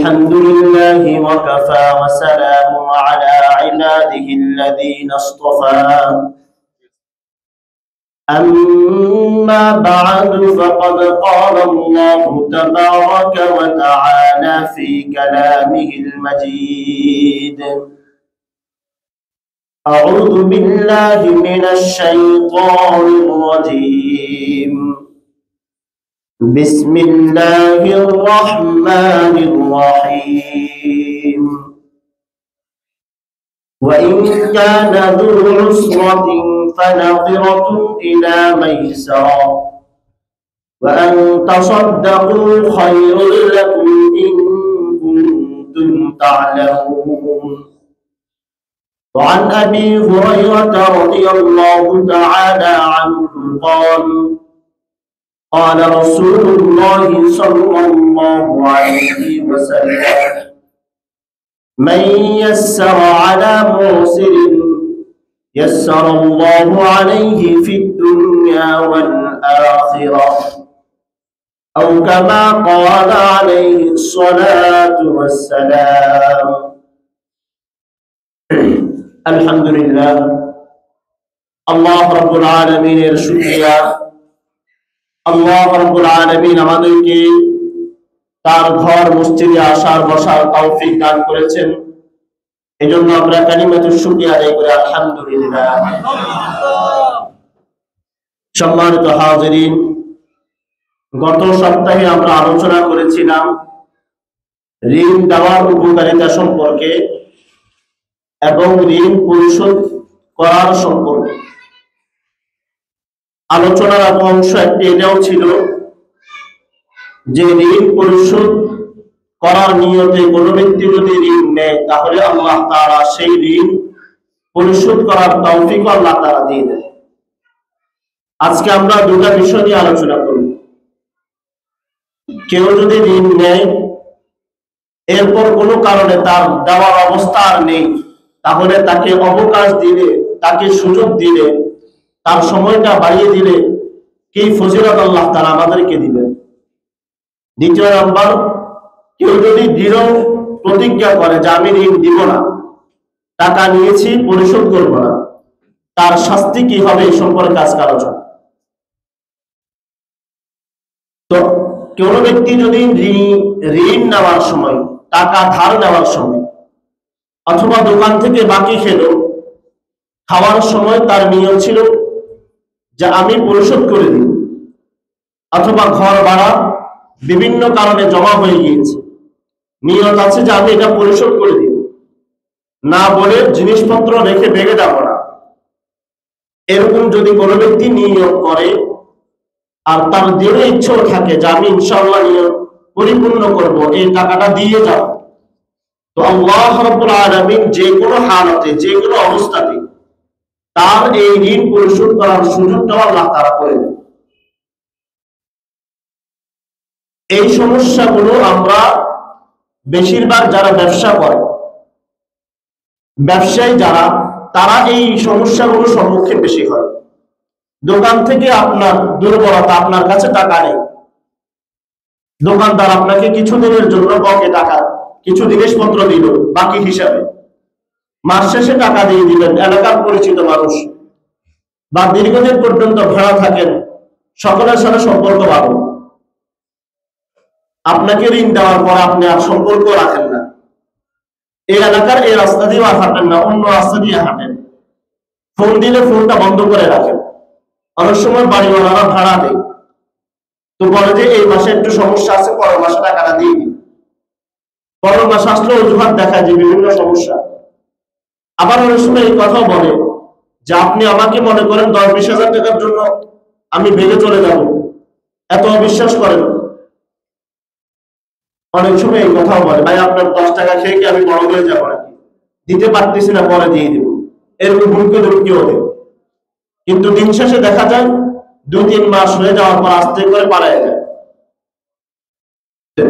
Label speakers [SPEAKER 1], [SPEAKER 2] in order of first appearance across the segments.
[SPEAKER 1] الحمد لله وكفى وسلام على عباده الذين اصطفى أما بعد فقد قال الله تبارك وتعالى في كلامه المجيد أعوذ بالله من الشيطان الرجيم بسم الله الرحمن الرحيم وإن كان ذو عسرة فنظرة إلى ميسرة وأن تصدقوا خير لكم إن كنتم تعلمون وعن أبي هريرة رضي الله تعالى عنه قال رسول الله صلى الله عليه وسلم من يسر على معسر يسر الله عليه في الدنيا والآخرة أو كما قال عليه الصلاة والسلام الحمد لله الله رب العالمين الشكريا আল্লাহ রাব্বুল আলামিন আমাদেরকে তার ঘর মসজিদে আসার বসার তৌফিক দান করেছেন। এজন্য আমরা কালিমাতুশ শুকরিয়া আদায় করি আলহামদুলিল্লাহ। সম্মানিত হাজিরিন, গত সপ্তাহে আমরা আলোচনা করেছিলাম ঋণ দেওয়ার উপকারিতা সম্পর্কে এবং ঋণ পরিশোধ করার সম্পর্কে। আলোচনার অংশ একটি এটাও ছিল যে ঋণ পরিশোধ করার নিয়তে কোনো ব্যক্তি যদি ঋণ নেয় তাহলে আল্লাহ তাআলা সেই ঋণ পরিশোধ করার তৌফিক আল্লাহ তাআলা দিয়ে দেন। আজকে আমরা দুটো বিষয় নিয়ে আলোচনা করব। কেউ যদি ঋণ নেয় এরপর কোনো কারণে তার দেওয়ার অবস্থা আর নেই, তাহলে তাকে অবকাশ দিলে, তাকে সুযোগ দিলে, তার সময়টা বাড়িয়ে দিলে কি ফজিলত আল্লাহ তাআলা আমাদেরকে দিবেন। দ্বিতীয় নাম্বার, কেউ যদি দৃঢ় প্রতিজ্ঞা করে যে আমি ঋণ দিব না, টাকা নিয়েছি পরিশোধ করব না, তার শাস্তি কি হবে এই সম্পর্কে আজকে আলোচনা। তো কোন ব্যক্তি যদি ঋণ নেওয়ার সময়, টাকা ধার নেওয়ার সময় অথবা দোকান থেকে বাকি খেলো, খাওয়ার সময় তার নিয়ত ছিল যে আমি পরিশোধ করে দিব, অথবা ঘর ভাড়া বিভিন্ন কারণে জমা হয়ে গিয়েছে, নিয়ত আছে যে আমি এটা পরিশোধ করে দিব, না বলে জিনিসপত্র রেখে ভেঙে যাব না, এরকম যদি কোনো ব্যক্তি নিয়ত করে আর তার দৃঢ় ইচ্ছাও থাকে যে আমি ইনশাআল্লাহ নিয়ত পরিপূর্ণ করব, এই টাকাটা দিয়ে যাব, তো আল্লাহ রাব্বুল আলামিন যে কোনো হালতে, যে কোনো অবস্থাতে তার এই ঋণ পরিশোধ করার সুযোগটাও আল্লাহ তাআলা করে দেন। এই সমস্যাগুলো আমরা বেশিরভাগ যারা ব্যবসা করে, ব্যবসায়ী যারা, তারা এই সমস্যাগুলো সম্মুখীন বেশি হয়। দোকান থেকে আপনার দুর্বলতা, আপনার কাছে টাকা নেই, দোকানদার আপনাকে কিছুদিনের জন্য বকে টাকা, কিছু জিনিসপত্র দিল বাকি হিসাবে, মাস শেষে টাকা দিয়ে দিবেন, এলাকার পরিচিত মানুষ বা দীর্ঘদিন পর্যন্ত ভাড়া থাকেন, সকলের সাথে সম্পর্ক ভালো, আপনাকে ঋণ দেওয়ার পর আপনি আর সম্পর্ক রাখেন না, এই এলাকার এই রাস্তা দিয়ে আর হাঁটেন না, অন্য রাস্তা দিয়ে হাঁটেন, ফোন দিলে ফোনটা বন্ধ করে রাখেন। অনেক সময় বাড়িওয়ালারা ভাড়া দেয়, তো বলে যে এই মাসে একটু সমস্যা আছে, পরের মাসে টাকাটা দিয়ে দিন, পরের মাসে আসলে অজুহাত দেখা যায় বিভিন্ন সমস্যা। আবার অনেক সময় এই কথাও বলে যে আপনি আমাকে মনে করেন 10-20 হাজার টাকার জন্য আমি ভেঙে চলে যাব, এত অবিশ্বাস করেন। অনেক সময় এই কথাও বলে ভাই আপনার 10 টাকা খেয়ে কি আমি বড় হয়ে যাবো নাকি, দিতে পারতেছি না, পরে দিয়ে দিব, এরকম হুমকি ধমকিও দেয়। কিন্তু দিন শেষে দেখা যায় 2-3 মাস হয়ে যাওয়ার পর আস্তে করে পালায় যায়।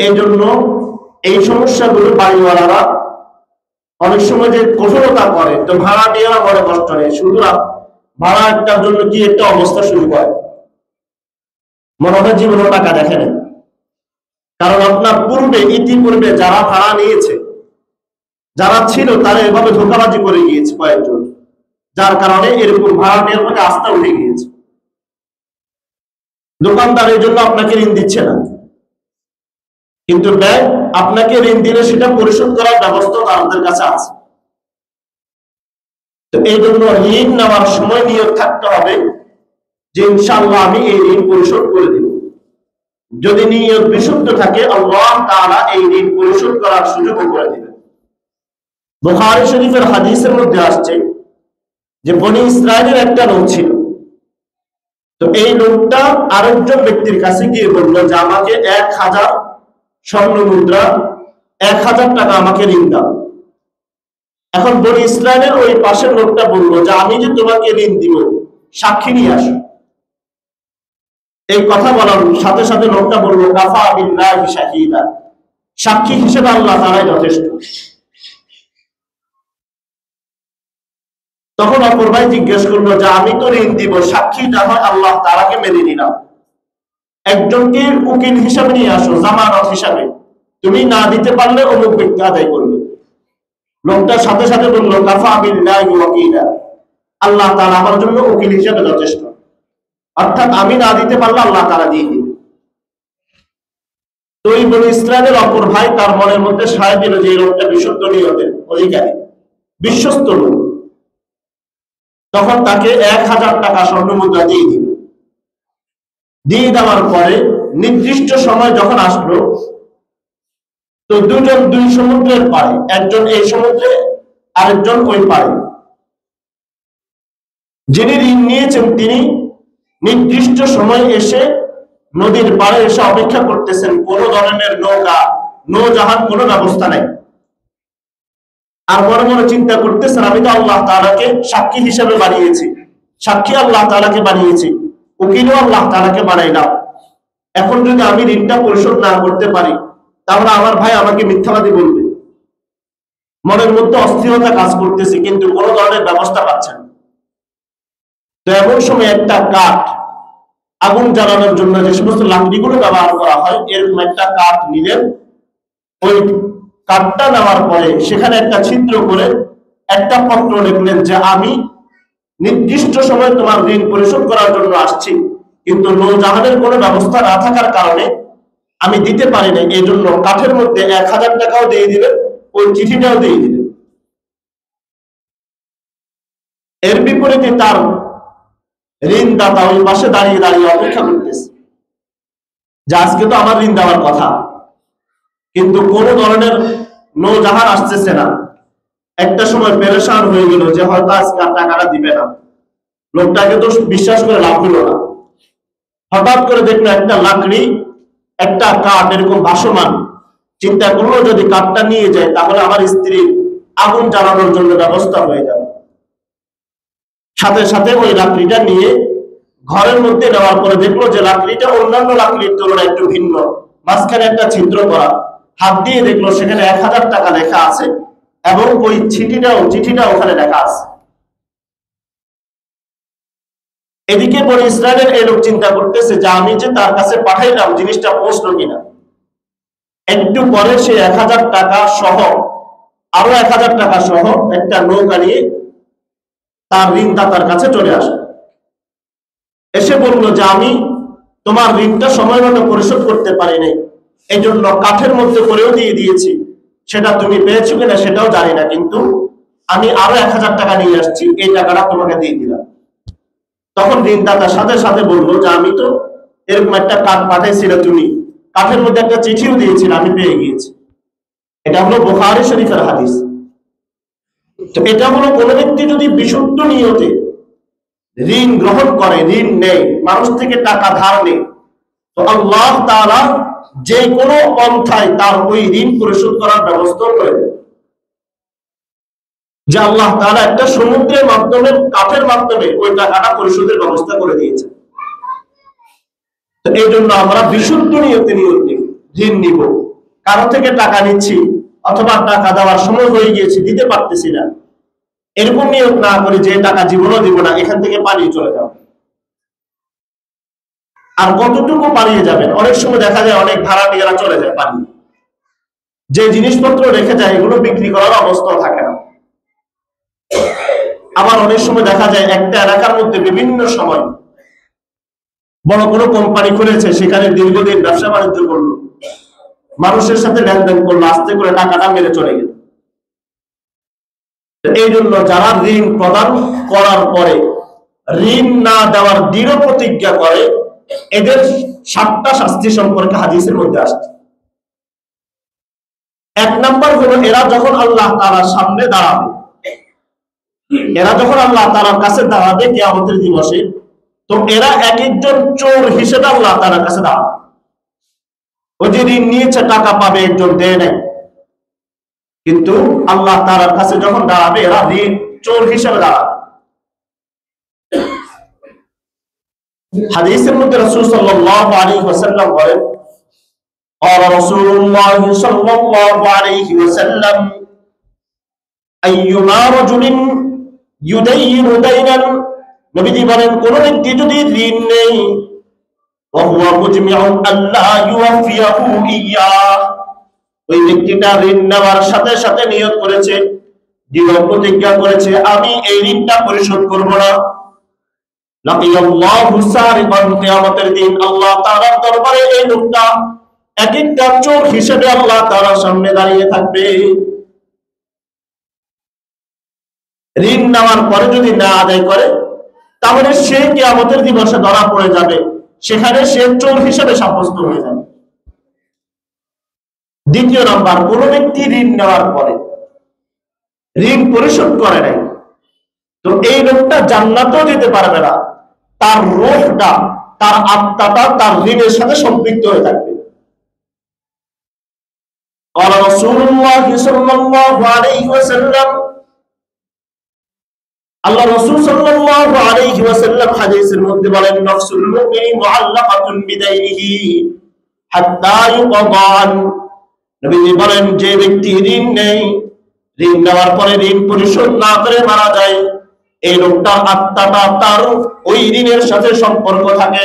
[SPEAKER 1] এই জন্য এই সমস্যাগুলো বাড়িওয়ালারা অনেক সময় যে কঠোরতা করে, তো ভাড়া দিয়ে বড় কষ্ট নেই, শুধু ভাড়া একটার জন্য কি একটা অবস্থা শুরু করে, মনে হয় জীবনে টাকা দেখে নেই। কারণ আপনার পূর্বে ইতিপূর্বে যারা ভাড়া নিয়েছে, যারা ছিল তারা এভাবে ধোঁকাবাজি করে গিয়েছে কয়েকজন, যার কারণে এরকম ভাড়াটিয়ার প্রতি আস্থা উঠে গিয়েছে। দোকানদার এই জন্য আপনাকে ঋণ দিচ্ছে না, কিন্তু ব্যাংক আপনাকে ঋণ দিলে সেটা পরিশোধ করার ব্যবস্থা তাদের কাছে আছে। তো এই জন্য ঋণ নেওয়ার সময় নিয়ত থাকতে হবে যে ইনশাআল্লাহ আমি এই ঋণ পরিশোধ করে দিব। যদি নিয়ত বিশুদ্ধ থাকে আল্লাহ তাআলা এই ঋণ পরিশোধ করার সুযোগ করে দিবেন। বুখারী শরীফের হাদিসের মধ্যে আসছে যে বনি ইসরায়েলের একটা লোক ছিল। তো এই লোকটা আরেকজন ব্যক্তির কাছে গিয়ে বলল যে আমাকে 1000 স্বর্ণ মুদ্রা, 1000 টাকা আমাকে ঋণ দাও। এখন বনি ইসরায়েলের ওই পাশের লোকটা বলল যে আমি যে তোমাকে ঋণ দিব সাক্ষী নিয়ে আসো। এই কথা বলার সাথে সাথে লোকটা বলল কাফা বিল্লাহি শাহিদা, সাক্ষী হিসেবে আল্লাহ তাআলাই যথেষ্ট। তখন অপর ভাই জিজ্ঞেস করলো যে আমি তো ঋণ দিব, সাক্ষীটা হয় আল্লাহ তাআলাকে মেনে নিলাম, একজনকে উকিল হিসাবে নিয়ে আসো, জামানত হিসাবে, তুমি না দিতে পারলে অমুক ব্যক্তি আদায় করবে। লোকটার সাথে সাথে বলল কাফা বিল্লাহি ওয়াকিলা, আল্লাহ তাআলা আমার জন্য উকিল হিসাবে যথেষ্ট, অর্থাৎ আমি না দিতে পারলে আল্লাহ তাআলা দিয়ে দিবে। তো এই বনি ইসরায়েলের অপর ভাই তার মনের মধ্যে সায় দিল যে এই লোকটা বিশুদ্ধ নিয়তের অধিকারী, বিশ্বস্ত লোক। তখন তাকে 1000 টাকা স্বর্ণ মুদ্রা দিয়ে দিল। দিয়ে দেওয়ার পরে নির্দিষ্ট সময় যখন আসলো, তো দুজন দুই সমুদ্রের পাড়ে, একজন এই সমুদ্রে আরেকজন ওই পাড়ে। যিনি ঋণ নিয়েছেন তিনি নির্দিষ্ট সময় এসে নদীর পাড়ে এসে অপেক্ষা করতেছেন, কোন ধরনের নৌকা নৌজাহাজ কোনো ব্যবস্থা নেই। আর মনে মনে চিন্তা করতেছেন আমি তো আল্লাহ তাআলাকে সাক্ষী হিসেবে বানিয়েছি, সাক্ষী আল্লাহ তাআলাকে বানিয়েছি, উকিলও আল্লাহ তাআলাকে বানাইলাম। এখন যদি আমি ঋণটা পরিশোধ না করতে পারি তাহলে আমার ভাই আমাকে মিথ্যাবাদী বলবে। মনের মধ্যে অস্থিরতা কাজ করতেছে, কিন্তু কোনো ধরনের ব্যবস্থা পাচ্ছেন। তো এমন সময় একটা কাঠ, আগুন জ্বালানোর জন্য যে সমস্ত লাকড়িগুলো ব্যবহার করা হয়, এরকম একটা কাঠ নিলেন। ওই কাঠটা নেওয়ার পরে সেখানে একটা ছিদ্র করে একটা পত্র লিখলেন যে আমি নির্দিষ্ট সময় তোমার ঋণ পরিশোধ করার জন্য আসছি, কিন্তু নৌজাহাজের কোনো ব্যবস্থা না থাকার কারণে আমি দিতে পারি না, এই জন্য কাঠের মধ্যে 1000 টাকাও দিয়ে দিবেন, ওই চিঠিটাও দিয়ে দিবেন। এর বিপরীতে তার ঋণদাতা ওই পাশে দাঁড়িয়ে দাঁড়িয়ে অপেক্ষা করতেছে যে আজকে তো আমার ঋণ দেওয়ার কথা, কিন্তু কোন ধরনের নৌজাহাজ আসতেছে না। একটা সময় পেরেশান হয়ে গেল যে হয়তো আজকে আর টাকাটা দিবে না। লোকটাকে তো বিশ্বাস করে লাভ হলো না। হঠাৎ করে দেখলো একটা লাকড়ি, একটা কাঠ এরকম ভাসমান। চিন্তা করলো যদি কাঠটা নিয়ে যায় তাহলে আমার স্ত্রীর আগুন জ্বালানোর জন্য ব্যবস্থা হয়ে যাবে। সাথে সাথে ওই লাকড়িটা নিয়ে ঘরের মধ্যে নেওয়ার পরে দেখলো যে লাকড়িটা অন্যান্য লাকড়ির তুলনায় একটু ভিন্ন, মাঝখানে একটা ছিদ্র করা। হাত দিয়ে দেখলো সেখানে 1000 টাকা লেখা আছে এবং ওই চিঠিটা ওখানে লেখা আছে। এদিকে বনি ইসরায়েলের এই লোক চিন্তা করতেছে যে আমি যে তার কাছে পাঠাইলাম জিনিসটা পৌঁছলো কিনা। একটু পরে সে 1000 টাকা সহ আরো 1000 টাকা সহ একটা নৌকা নিয়ে তার ঋণদাতার কাছে চলে আসে। এসে বললো যে আমি তোমার ঋণটা সময় মতো পরিশোধ করতে পারি নাই, এই জন্য কাঠের মধ্যে করেও দিয়ে দিয়েছি, সেটা তুমি পেয়েছো কিনা সেটাও জানি না, কিন্তু আমি আরো 1000 টাকা নিয়ে আসছি, এই টাকাটা তোমাকে দিয়ে দিলাম। তখন ঋণদাতার সাথে সাথে বললো যে আমি তো এরকম একটা কাঠ পাঠাইছিল, তুমি কাঠের মধ্যে একটা চিঠিও দিয়েছিল, আমি পেয়ে গিয়েছি। এটা হলো বুখারী শরীফের হাদিস। তো এটা হলো কোন ব্যক্তি যদি বিশুদ্ধ নিয়তে ঋণ গ্রহণ করে, ঋণ নেয়, মানুষ থেকে টাকা ধার নেয়, তো আল্লাহ তাআলা যে কোনো পন্থায় তার ওই ঋণ পরিশোধ করার ব্যবস্থা করে দেন। যে আল্লাহ তাআলা একটা সমুদ্রের মাধ্যমে, কাঠের মাধ্যমে ওই টাকাটা পরিশোধের ব্যবস্থা করে দিয়েছে। তো এই জন্য আমরা বিশুদ্ধ নিয়তে ঋণ নিব। কারো থেকে টাকা নিচ্ছি অথবা টাকা দেওয়ার সময় হয়ে গিয়েছে দিতে পারতেছি না, এরকম নিয়ত না করে যে টাকা জীবনও দিব না, এখান থেকে পালিয়ে চলে যাও। আর কতটুকু পালিয়ে যাবেন। অনেক সময় দেখা যায় অনেক ভাড়াটিয়ারা চলে যায় পালিয়ে, যে জিনিসপত্র রেখে যায় এগুলো বিক্রি করার অবস্থাও থাকে না। আবার অনেক সময় দেখা যায় একটা এলাকার মধ্যে বিভিন্ন সময় বড় কোনো কোম্পানি খুলেছে, সেখানে দীর্ঘদিন ব্যবসা বাণিজ্য করলো, মানুষের সাথে লেনদেন করলো, আস্তে করে টাকাটা মেরে চলে গেল। এই জন্য যারা ঋণ প্রদান করার পরে ঋণ না দেওয়ার দৃঢ় প্রতিজ্ঞা করে, এদের 7টা শাস্তি সম্পর্কে হাদিসের মধ্যে আসছে। 1 নাম্বার হলো, এরা যখন আল্লাহ তাআলার সামনে দাঁড়াবে, এরা যখন আল্লাহ তাআলার কাছে দাঁড়াবে কিয়ামতের দিবসে, তো এরা এক একজন চোর হিসেবে আল্লাহ তাআলার কাছে দাঁড়াবে। ওই যে ঋণ নিয়েছে টাকা পাবে, একজন দেয় নাই, কিন্তু আল্লাহ তাআলার কাছে যখন দাঁড়াবে এরা ঋণ চোর হিসেবে দাঁড়াবে। হাদিসের মধ্যে রাসূল সাল্লাল্লাহু আলাইহি ওয়াসাল্লাম বলেন, قال رسول الله صلى الله عليه وسلم أيما رجل يدين دينا, নবীজি বলেন কোন ব্যক্তি যদি ঋণ নেই, وهو مجمع ألا يوفيه إياه, ওই ব্যক্তিটা ঋণ নেওয়ার সাথে সাথে নিয়ত করেছে, দৃঢ় প্রতিজ্ঞা করেছে, আমি এই ঋণটা পরিশোধ করব না, লাকিয়াল্লাহু সারিকান, কিয়ামতের দিন আল্লাহ তাআলার দরবারে এই লোকটা এক একটা চোর হিসেবে আল্লাহ তাআলার সামনে দাঁড়িয়ে থাকবে। ঋণ নেওয়ার পরে যদি না আদায় করে, তাহলে সে কিয়ামতের দিবসে ধরা পড়ে যাবে, সেখানে সে চোর হিসেবে সাব্যস্ত হয়ে যাবে। দ্বিতীয় নাম্বার, কোন ব্যক্তি ঋণ নেওয়ার পরে ঋণ পরিশোধ করে নাই, তো এই লোকটা জান্নাতেও যেতে পারবে না, তার রূহটা, তার আত্মাটা তার ঋণের সাথে সম্পৃক্ত হয়ে থাকবে। قال رسول الله صلى الله عليه وسلم, আল্লাহ রাসূল সাল্লাল্লাহু আলাইহি ওয়াসাল্লাম হাদিসের মধ্যে বলেন, নাফসুল মুমিনি মুআল্লাকাতুন বিদাইনিহি হাত্তা ইউকদা আন, নবীজি বলেন যে ব্যক্তি ঋণ নেই, ঋণ নেওয়ার পরে ঋণ পরিশোধ না করে মারা যায়, এই লোকটার আত্মাটা তার ওই ঋণের সাথে সম্পর্ক থাকে,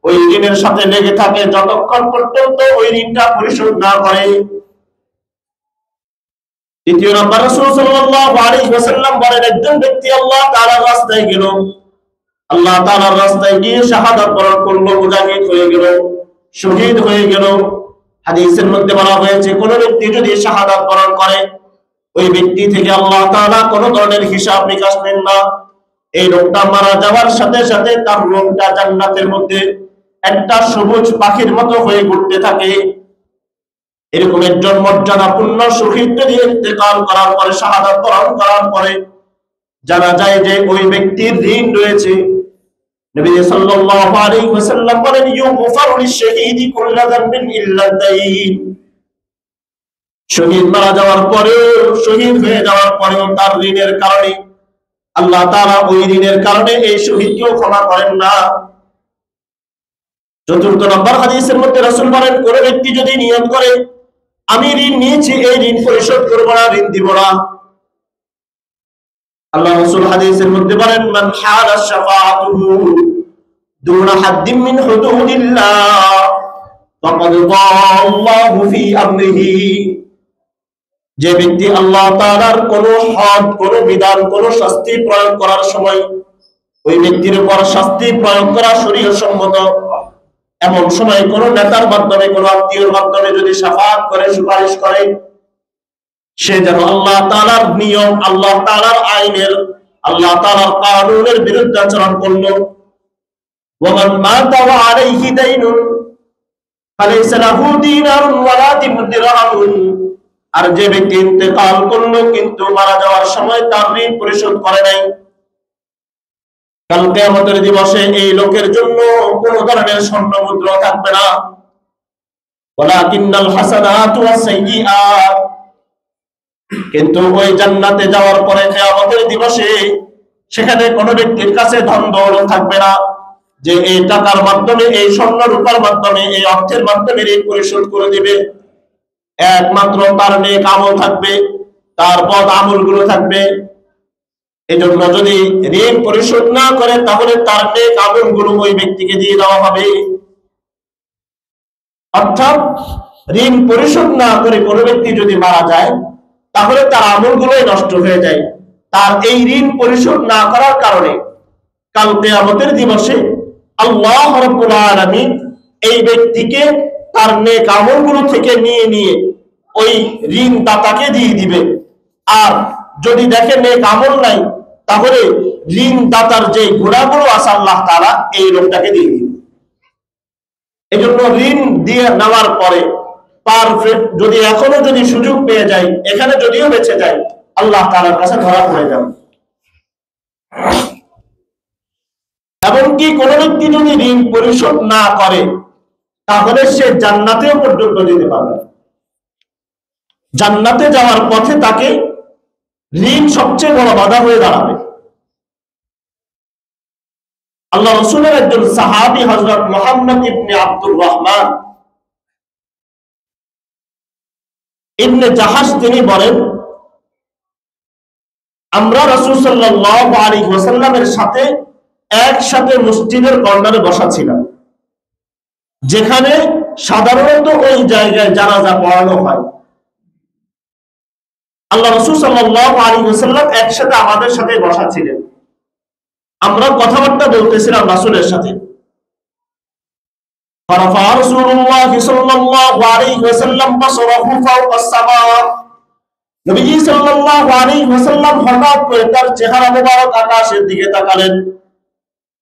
[SPEAKER 1] ওই ঋণের সাথে লেগে থাকে যতক্ষণ পর্যন্ত ওই ঋণটা পরিশোধ না করে। তৃতীয় নম্বর, রাসূল সাল্লাল্লাহু আলাইহি ওয়াসাল্লাম বলেন, একজন ব্যক্তি আল্লাহ তাআলার রাস্তায় গেল, আল্লাহ তাআলার রাস্তায় গিয়ে শাহাদাত বরণ করলো, মুজাহিদ হয়ে গেল, শহীদ হয়ে গেল। হাদিসের মধ্যে বলা হয়েছে, কোন ব্যক্তি যদি শাহাদাত বরণ করে, ওই ব্যক্তি থেকে আল্লাহ তাআলা কোন ধরনের হিসাব নিকাশ নেন না। এই লোকটা মারা যাওয়ার সাথে সাথে তার রূহটা জান্নাতের মধ্যে একটা সবুজ পাখির মতো হয়ে ঘুরতে থাকে। এরকম একজন মর্যাদাপূর্ণ শহীদ যদি ইন্তেকাল করার পরে, শাহাদাত বরণ করার পরে জানা যায় যে ওই ব্যক্তির ঋণ রয়েছে, নবী সাল্লাল্লাহু আলাইহি ওয়াসাল্লাম বলেন, ইউগফারু লিশ-শাহীদি কুল্লু যানবিন ইল্লা দাইন, শহীদ মারা যাওয়ার পরেও, শহীদ হয়ে যাওয়ার পরেও তার ঋণের কারণে আল্লাহ তাআলা ওই ঋণের কারণে এই শহীদকেও ক্ষমা করেন না। চতুর্থ নম্বর, হাদিসের মধ্যে রাসূল বলেন, কোন ব্যক্তি যদি নিয়ত করে আমি ঋণ নিয়েছি, এই ঋণ পরিশোধ করব না, ঋণ দিব না, আল্লাহ রাসূল হাদিসের মধ্যে বলেন, মান হালা শাফাআতুহু দুনা হাদ্দিন মিন হুদুদিল্লাহ ফাকাদ দাল্লাহু ফি আমরিহি, যে ব্যক্তি আল্লাহ তাআলার কোন হদ, কোন বিধান, কোন শাস্তি প্রয়োগ করার সময় ওই ব্যক্তির উপর শাস্তি প্রয়োগ করা শরীয়ত সম্মত, এমন সময় কোন নেতার মাধ্যমে, কোন আত্মীয়র মাধ্যমে যদি শাফাআত করে, সুপারিশ করে, সে যেন আল্লাহ তাআলার নিয়ম, আল্লাহ তাআলার আইনের, আল্লাহ তাআলার কানুনের বিরুদ্ধে আচরণ করলো। ওয়ামান মাতা ওয়া আলাইহি দাইনুন ফালাইসা লাহু দিনারুন ওয়ালা দিরহামুন, আর যে ব্যক্তি ইন্তেকাল করলো কিন্তু মারা যাওয়ার সময় তার ঋণ পরিশোধ করে নাই, কাল কিয়ামতের দিবসে এই লোকের জন্য কোন ধরনের স্বর্ণ মুদ্রা থাকবে না। ওয়ালাকিন্নাল হাসানাতু ওয়াস সাইয়্যাত, কিন্তু ওই জান্নাতে যাওয়ার পরে কিয়ামতের দিবসে সেখানে কোন ব্যক্তির কাছে ধন দৌলত থাকবে না, যে এই টাকার মাধ্যমে, এই স্বর্ণ রূপার মাধ্যমে, এই অর্থের মাধ্যমে ঋণ পরিশোধ করে দিবে। একমাত্র তার নেক আমল থাকবে, তার বদ আমলগুলো থাকবে। এজন্য যদি ঋণ পরিশোধ না করে, তাহলে তার নেক আমলগুলো ওই ব্যক্তিকে দিয়ে দেওয়া হবে, অর্থাৎ ঋণ পরিশোধ না করে কোনো ব্যক্তি যদি মারা যায় তাহলে তার আমলগুলোই নষ্ট হয়ে যায়। তার এই ঋণ পরিশোধ না করার কারণে কাল কিয়ামতের দিবসে আল্লাহ রাব্বুল আলামিন এই ব্যক্তিকে তার নেক আমলগুলো থেকে নিয়ে নিয়ে ওই ঋণ দাতাকে দিয়ে দিবে। আর যদি দেখে নেক আমল নাই তাহলে ঋণ দাতার যে গুণাগুলো আছে আল্লাহ তাআলা এই লোকটাকে দিয়ে দিবে। এজন্য ঋণ দিয়ে নেওয়ার পরে পারফেক্ট যদি এখনো যদি সুযোগ পেয়ে যায়, এখানে যদিও বেঁচে যায়, আল্লাহ তাআলার কাছে ধরা পড়ে যাবে। এমনকি কোন ব্যক্তি যদি ঋণ পরিশোধ না করে তাহলে সে জান্নাতেও পর্যন্ত যেতে পারবে। জান্নাতে যাওয়ার পথে তাকে ঋণ সবচেয়ে বড় বাধা হয়ে দাঁড়াবে। আল্লাহ রাসূলের একজন সাহাবী হযরত মুহাম্মদ ইবনে আব্দুর রহমান ইবনে জাহাশ তিনি বলেন, আমরা রাসূল সাল্লাল্লাহু আলাইহি ওয়াসাল্লামের সাথে একসাথে মসজিদের কর্নারে বসা ছিলাম, যেখানে সাধারণত ওই জায়গায় জানাজা পড়ানো হয়। আল্লাহ রাসূল সাল্লাল্লাহু আলাইহি ওয়াসাল্লাম একসাথে আমাদের সাথে বসা ছিলেন। আমরা কথাবার্তা বলতেছিলাম রাসূলের সাথে। ফারাফা রাসূলুল্লাহ সাল্লাল্লাহু আলাইহি ওয়াসাল্লাম বাসরাহু ফাওকা আস-সামা। নবীজি সাল্লাল্লাহু আলাইহি ওয়াসাল্লাম হঠাৎ করে তার চেহারা মোবারক আকাশের দিকে তাকালেন।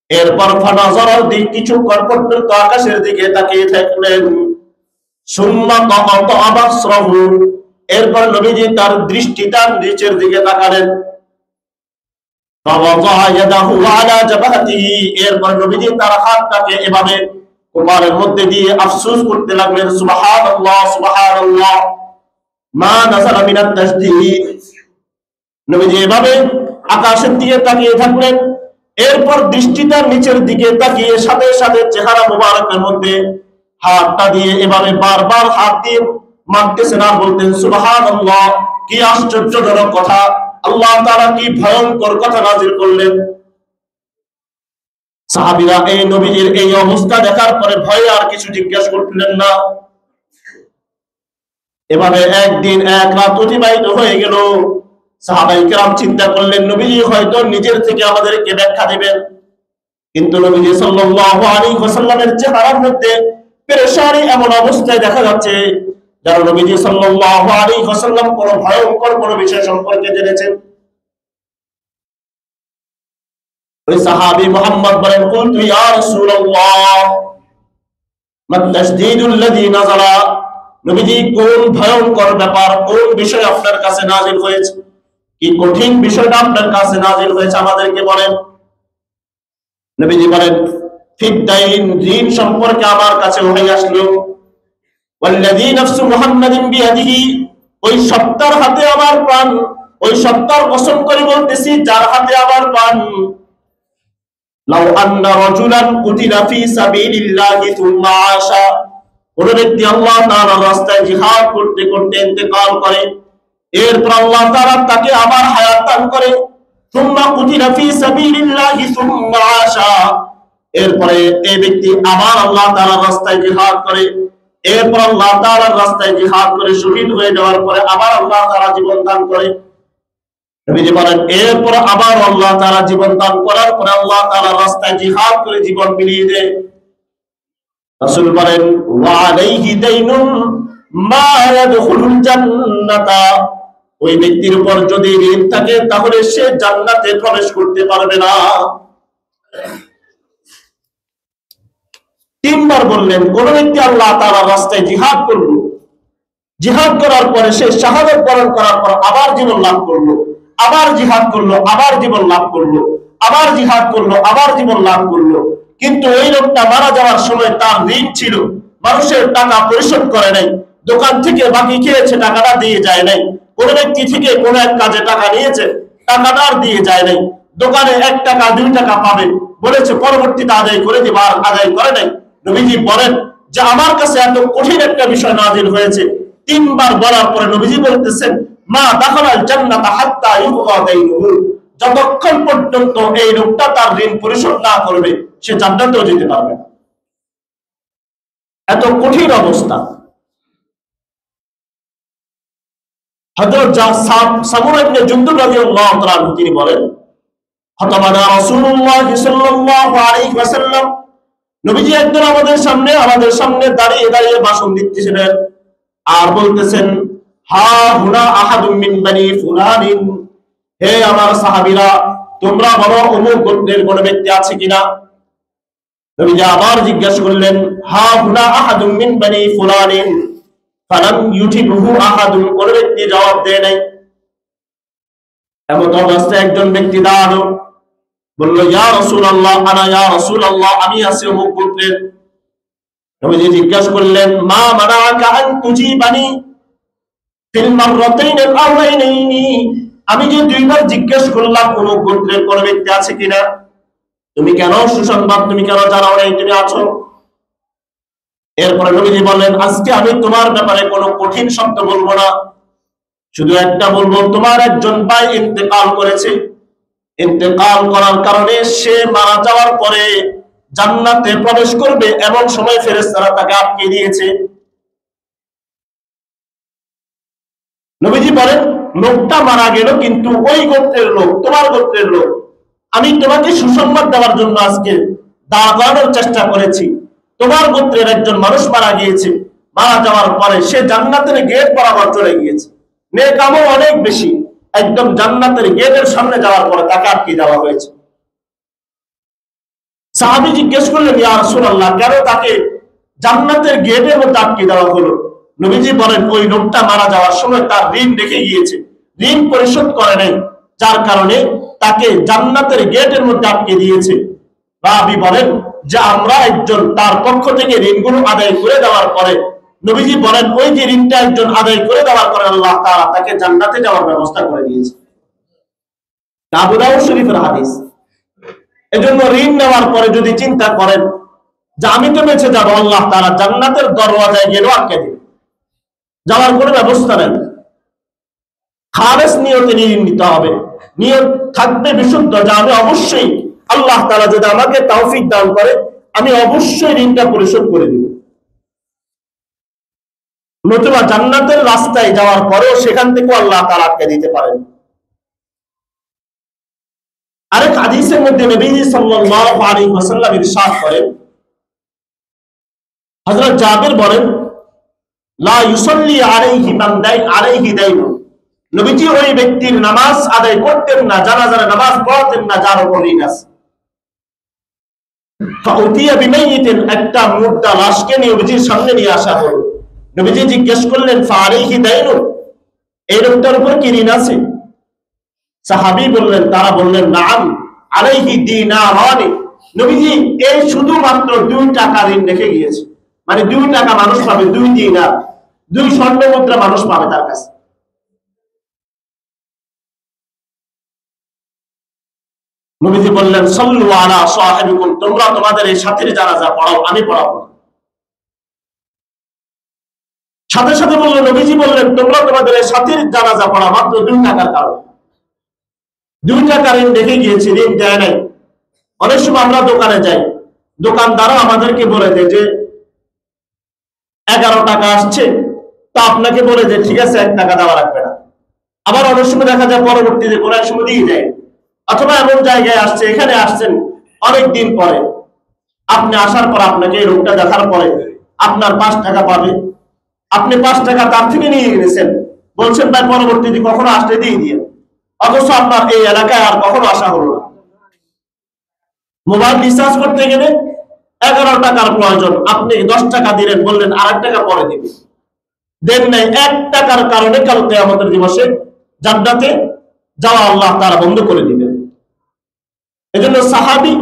[SPEAKER 1] এরপর ফানাজারার দিক কিছুক্ষণ পর্যন্ত আকাশের দিকে তাকিয়ে থাকলেন। সুম্মা কামাতা আবাসরাহু, এরপর নবীজি তার দৃষ্টিটা নিচের দিকে তাকালেন। এরপর নবীজি তার হাতটাকে এভাবে কোমরের মধ্যে দিয়ে আফসোস করতে লাগলেন, সুবহানাল্লাহ সুবহানাল্লাহ মা নাযালা মিনাত তাসদীদ। নবীজি এভাবে আকাশের দিকে তাকিয়ে থাকলেন। এরপর দৃষ্টিটা নিচের দিকে তাকিয়ে সাথে সাথে চেহারা মোবারকের মধ্যে হাতটা দিয়ে এভাবে বারবার হাত দিয়ে মারতেছেন আর বলতেন, সুবহানাল্লাহ, কি আশ্চর্যজনক কথা, আল্লাহ তাআলা কি ভয়ঙ্কর কথা নাযিল করলেন। সাহাবীরা এই নবীজির এই অবস্থা দেখার পরে ভয়ে আর কিছু জিজ্ঞেস করলেন না। এভাবে একদিন এক রাত অতিবাহিত হয়ে গেল। সাহাবায়ে কেরাম চিন্তা করলেন নবীজি হয়তো নিজের থেকে আমাদেরকে ব্যাখ্যা দিবেন, কিন্তু নবীজি সাল্লাল্লাহু আলাইহি ওয়াসাল্লামের চেহারার মধ্যে পেরেশানি এমন অবস্থায় দেখা যাচ্ছে যারা নবীজি সাল্লাল্লাহু আলাইহি ওয়াসাল্লাম কোন ভয়ঙ্কর কোন বিষয় সম্পর্কে জেনেছেন। ওই সাহাবী মুহাম্মদ বলেন, কুলতু ইয়া রাসূলুল্লাহ মা তাসদীদুল্লাযী নাযালা। নবীজি কোন ভয়ঙ্কর ব্যাপার, কোন বিষয় আপনার কাছে নাযিল হয়েছে, কি কঠিন বিষয়টা আপনার কাছে নাযিল হয়েছে আমাদেরকে বলেন। নবীজি বলেন, ফিদ্দাইন, ঋণ সম্পর্কে আমার কাছে ওহী আসলো। ওয়াল্লাযী নাফসু মুহাম্মাদিন বিয়াদিহি, ওই সত্তার হাতে আমার প্রাণ, ওই সত্তার কসম করে বলতেছি যার হাতে আমার প্রাণ, লাউ আন্না রাজুলান কুতিলা ফি সাবিলিল্লাহি সুম্মা আশা, কোন ব্যক্তি আল্লাহ তাআলার রাস্তায় জিহাদ করতে করতে ইন্তেকাল করে, এরপর আল্লাহ তাআলা তাকে আবার হায়াত দান করে, সুম্মা কুতিলা ফি সাবিলিল্লাহি সুম্মা আশা, এরপরে এই ব্যক্তি আবার আল্লাহ তাআলার রাস্তায় জিহাদ করে, এরপর আল্লাহ তাআলার রাস্তায় জিহাদ করে শহীদ হয়ে যাওয়ার পরে আবার আল্লাহ তাআলা জীবন দান করে। নবীজি বলেন, এরপর আবার আল্লাহ তাআলা জীবন দান করার পরে আল্লাহ তাআলার রাস্তায় জিহাদ করে জীবন বিলিয়ে দেয়। রাসূল বলেন, ওয়া আলাইহি দাইনুন মা ইয়াদখুলুল জান্নাতা, ওই ব্যক্তির উপর যদি ঋণ থাকে তাহলে সে জান্নাতে প্রবেশ করতে পারবে না। তিনবার বললেন, কোন ব্যক্তি আল্লাহ তাআলার রাস্তায় জিহাদ করলো, জিহাদ করার পরে সে শাহাদাত বরণ করার পর আবার জীবন লাভ করলো, আবার জিহাদ করলো, আবার জীবন লাভ করলো, আবার জিহাদ করলো, আবার জীবন লাভ করলো, কিন্তু ওই লোকটা মারা যাওয়ার সময় তার ঋণ ছিল, মানুষের টাকা পরিশোধ করে নাই, দোকান থেকে বাকি খেয়েছে, টাকাটা দিয়ে যায় নাই, কোন ব্যক্তি থেকে কোন এক কাজে টাকা নিয়েছে, টাকাটা আর দিয়ে যায় নাই, দোকানে 1 টাকা 2 টাকা পাবে বলেছে, পরবর্তীতে আদায় করে দিবা, আর আদায় করে নাই। নবীজি বলেন যে আমার কাছে এত কঠিন একটা বিষয় নাযিল হয়েছে। 3 বার বলার পরে নবীজি বলতেছেন, মা দাখালাল জান্নাতা হাত্তা ইউকা দাইনুহু, যতক্ষণ পর্যন্ত এই লোকটা তার ঋণ পরিশোধ না করবে সে জান্নাতেও যেতে পারবে না। এত কঠিন অবস্থা। হযরত সামুরা ইবনে জুনদুব রাদিয়াল্লাহু তাআলা তিনি বলেন, খতাবানা রাসূলুল্লাহ সাল্লাল্লাহু আলাইহি ওয়াসাল্লাম, নবীজি একদিন আমাদের সামনে দাঁড়িয়ে দাঁড়িয়ে ভাষণ দিতেছিলেন আর বলতেছেন, হা হুনা আহাদুম মিন বানি ফুলানিন, হে আমার সাহাবীরা, তোমরা বলো অমুক গোত্রের কোন ব্যক্তি আছে কিনা। নবীজি আবার জিজ্ঞাসা করলেন, হা হুনা আহাদুম মিন বানি ফুলানিন, ফালাম ইউজিবহু আহাদুন, কোন ব্যক্তি জবাব দেয় নাই। এমন অবস্থায় একজন ব্যক্তি দাঁড়ালো, বলল, ইয়া রাসূলুল্লাহ, আনা ইয়া রাসূলুল্লাহ, আমি আছি অমুক গোত্রের। নবীজি জিজ্ঞাসা করলেন, মা মানাআকা আন তুজিবানি ফিল মাররাতাইন আল আওলাইনাইনি, আমি যে দুইবার জিজ্ঞাসা করলাম অমুক গোত্রের কোন ব্যক্তি আছে কিনা, তুমি কেন সুসংবাদ তুমি কেন জানাও নাই, তুমি আছো। এরপরে নবীজি বললেন, আজকে আমি তোমার ব্যাপারে কোনো কঠিন শব্দ বলবো না, শুধু একটা বলবো, তোমার একজন ভাই ইন্তেকাল করেছে, ইন্তেকাল করার কারণে সে মারা যাওয়ার পরে জান্নাতে প্রবেশ করবে এমন সময় ফেরেশতারা তাকে আটকে দিয়েছে। নবীজি বলেন, লোকটা মারা গেল কিন্তু ওই গোত্রের লোক, তোমার গোত্রের লোক, আমি তোমাকে সুসংবাদ দেওয়ার জন্য আজকে দাঁড় করানোর চেষ্টা করেছি। তোমার গোত্রের একজন মানুষ মারা গিয়েছে, মারা যাওয়ার পরে সে জান্নাতের গেট বরাবর চলে গিয়েছে, নেক আমল অনেক বেশি, একদম জান্নাতের গেটের সামনে যাওয়ার পরে তাকে আটকে দেওয়া হয়েছে। সাহাবী জিজ্ঞেস করলেন, ইয়া রাসূলুল্লাহ, কেন তাকে জান্নাতের গেটের মধ্যে আটকে দেওয়া হলো? নবীজি বলেন, ওই লোকটা মারা যাওয়ার সময় তার ঋণ রেখে গিয়েছে, ঋণ পরিশোধ করে নাই, যার কারণে তাকে জান্নাতের গেটের মধ্যে আটকে দিয়েছে। রাবী বলেন যে আমরা একজন তার পক্ষ থেকে ঋণগুলো আদায় করে দেওয়ার পরে, নবীজি বলেন ওই যে ঋণটা একজন আদায় করে দেওয়ার পরে আল্লাহ তাআলা তাকে জান্নাতে যাওয়ার ব্যবস্থা করে দিয়েছে। আবু দাউদ শরীফের হাদিস। এজন্য ঋণ নেওয়ার পরে যদি চিন্তা করেন যে আমি তো বেঁচে যাবো, আল্লাহ তাআলা জান্নাতের দরওয়াজায় গেলেও আটকে দিবে, যাওয়ার কোনো ব্যবস্থা নেই। খালেস নিয়তে ঋণ নিতে হবে, নিয়ত থাকবে বিশুদ্ধ, যে আমি অবশ্যই, আল্লাহ তাআলা যদি আমাকে তৌফিক দান করে, আমি অবশ্যই ঋণটা পরিশোধ করে দিব। নতুবা জান্নাতের রাস্তায় যাওয়ার পরেও সেখান থেকে আল্লাহ তাআলা আটকে দিতে পারেন। আরেক হাদিসের মধ্যে নবী সাল্লাল্লাহু আলাইহি ওয়াসাল্লাম ইরশাদ করেন, হযরত জাবির বলেন, লা ইউসাল্লি আলাইহি মান দাইন আলাইহি দাইন, নবীজি ওই ব্যক্তির নামাজ আদায় করতেন না, জানাজার নামাজ পড়তেন না যার উপর ঋণ আছে। ফাউতিয়া বিমাইয়িতিন, একটা মুর্দা লাশকে নবীজির সামনে নিয়ে আসা হলো। নবীজি জিজ্ঞেস করলেন, ফা আলাইহি দাইন, এই লোকটার উপর কি ঋণ আছে? সাহাবী বললেন, তারা বললেন, নাম আলাইহি দিনারানি, নবীজি এই শুধুমাত্র 2 টাকা ঋণ রেখে গিয়েছে, মানে 2 টাকা মানুষ পাবে, 2 দিনার, 2 স্বর্ণ মুদ্রা মানুষ পাবে তার কাছে। নবীজি বললেন, সাল্লু আলা সাহিবিকুম, তোমরা তোমাদের এই সাথীর জানাজা পড়াও, আমি পড়াবো। সাথে সাথে বললেন, নবীজি বললেন, তোমরা তোমাদের এই সাথীর জানাজা পড়াও, মাত্র 2 টাকার কারণে। 2 টাকা ঋণ রেখে গিয়েছে, ঋণ দেয় নাই। অনেক সময় আমরা দোকানে যাই, দোকানদারও আমাদেরকে বলে দেয় যে 11 টাকা আসছে, তা আপনাকে বলে যে ঠিক আছে 1 টাকা দেওয়া লাগবে না। আবার অনেক সময় দেখা যায় পরবর্তীতে কোনো এক সময় দিয়ে যায়। অথবা এমন জায়গায় আসছে, এখানে আসছেন অনেক দিন পরে, আপনি আসার পর আপনাকে এই লোকটা দেখার পরে আপনার 5 টাকা পাবে, আপনি 5 টাকা তার থেকে নিয়ে গেছেন, বলছেন ভাই পরবর্তীতে কখনো আসলে দিয়ে দিয়ে, অথচ আপনার এই এলাকায় আর কখনো আসা হলো না। মোবাইল রিচার্জ করতে গেলে 11 টাকার প্রয়োজন, আপনি 10 টাকা দিলেন, বললেন আর 1 টাকা পরে দিবেন, দেন নাই। 1 টাকার কারণে কাল কিয়ামতের দিবসে জান্নাতে যাওয়া আল্লাহ তাআলা বন্ধ করে দিবেন। এজন্য সাহাবী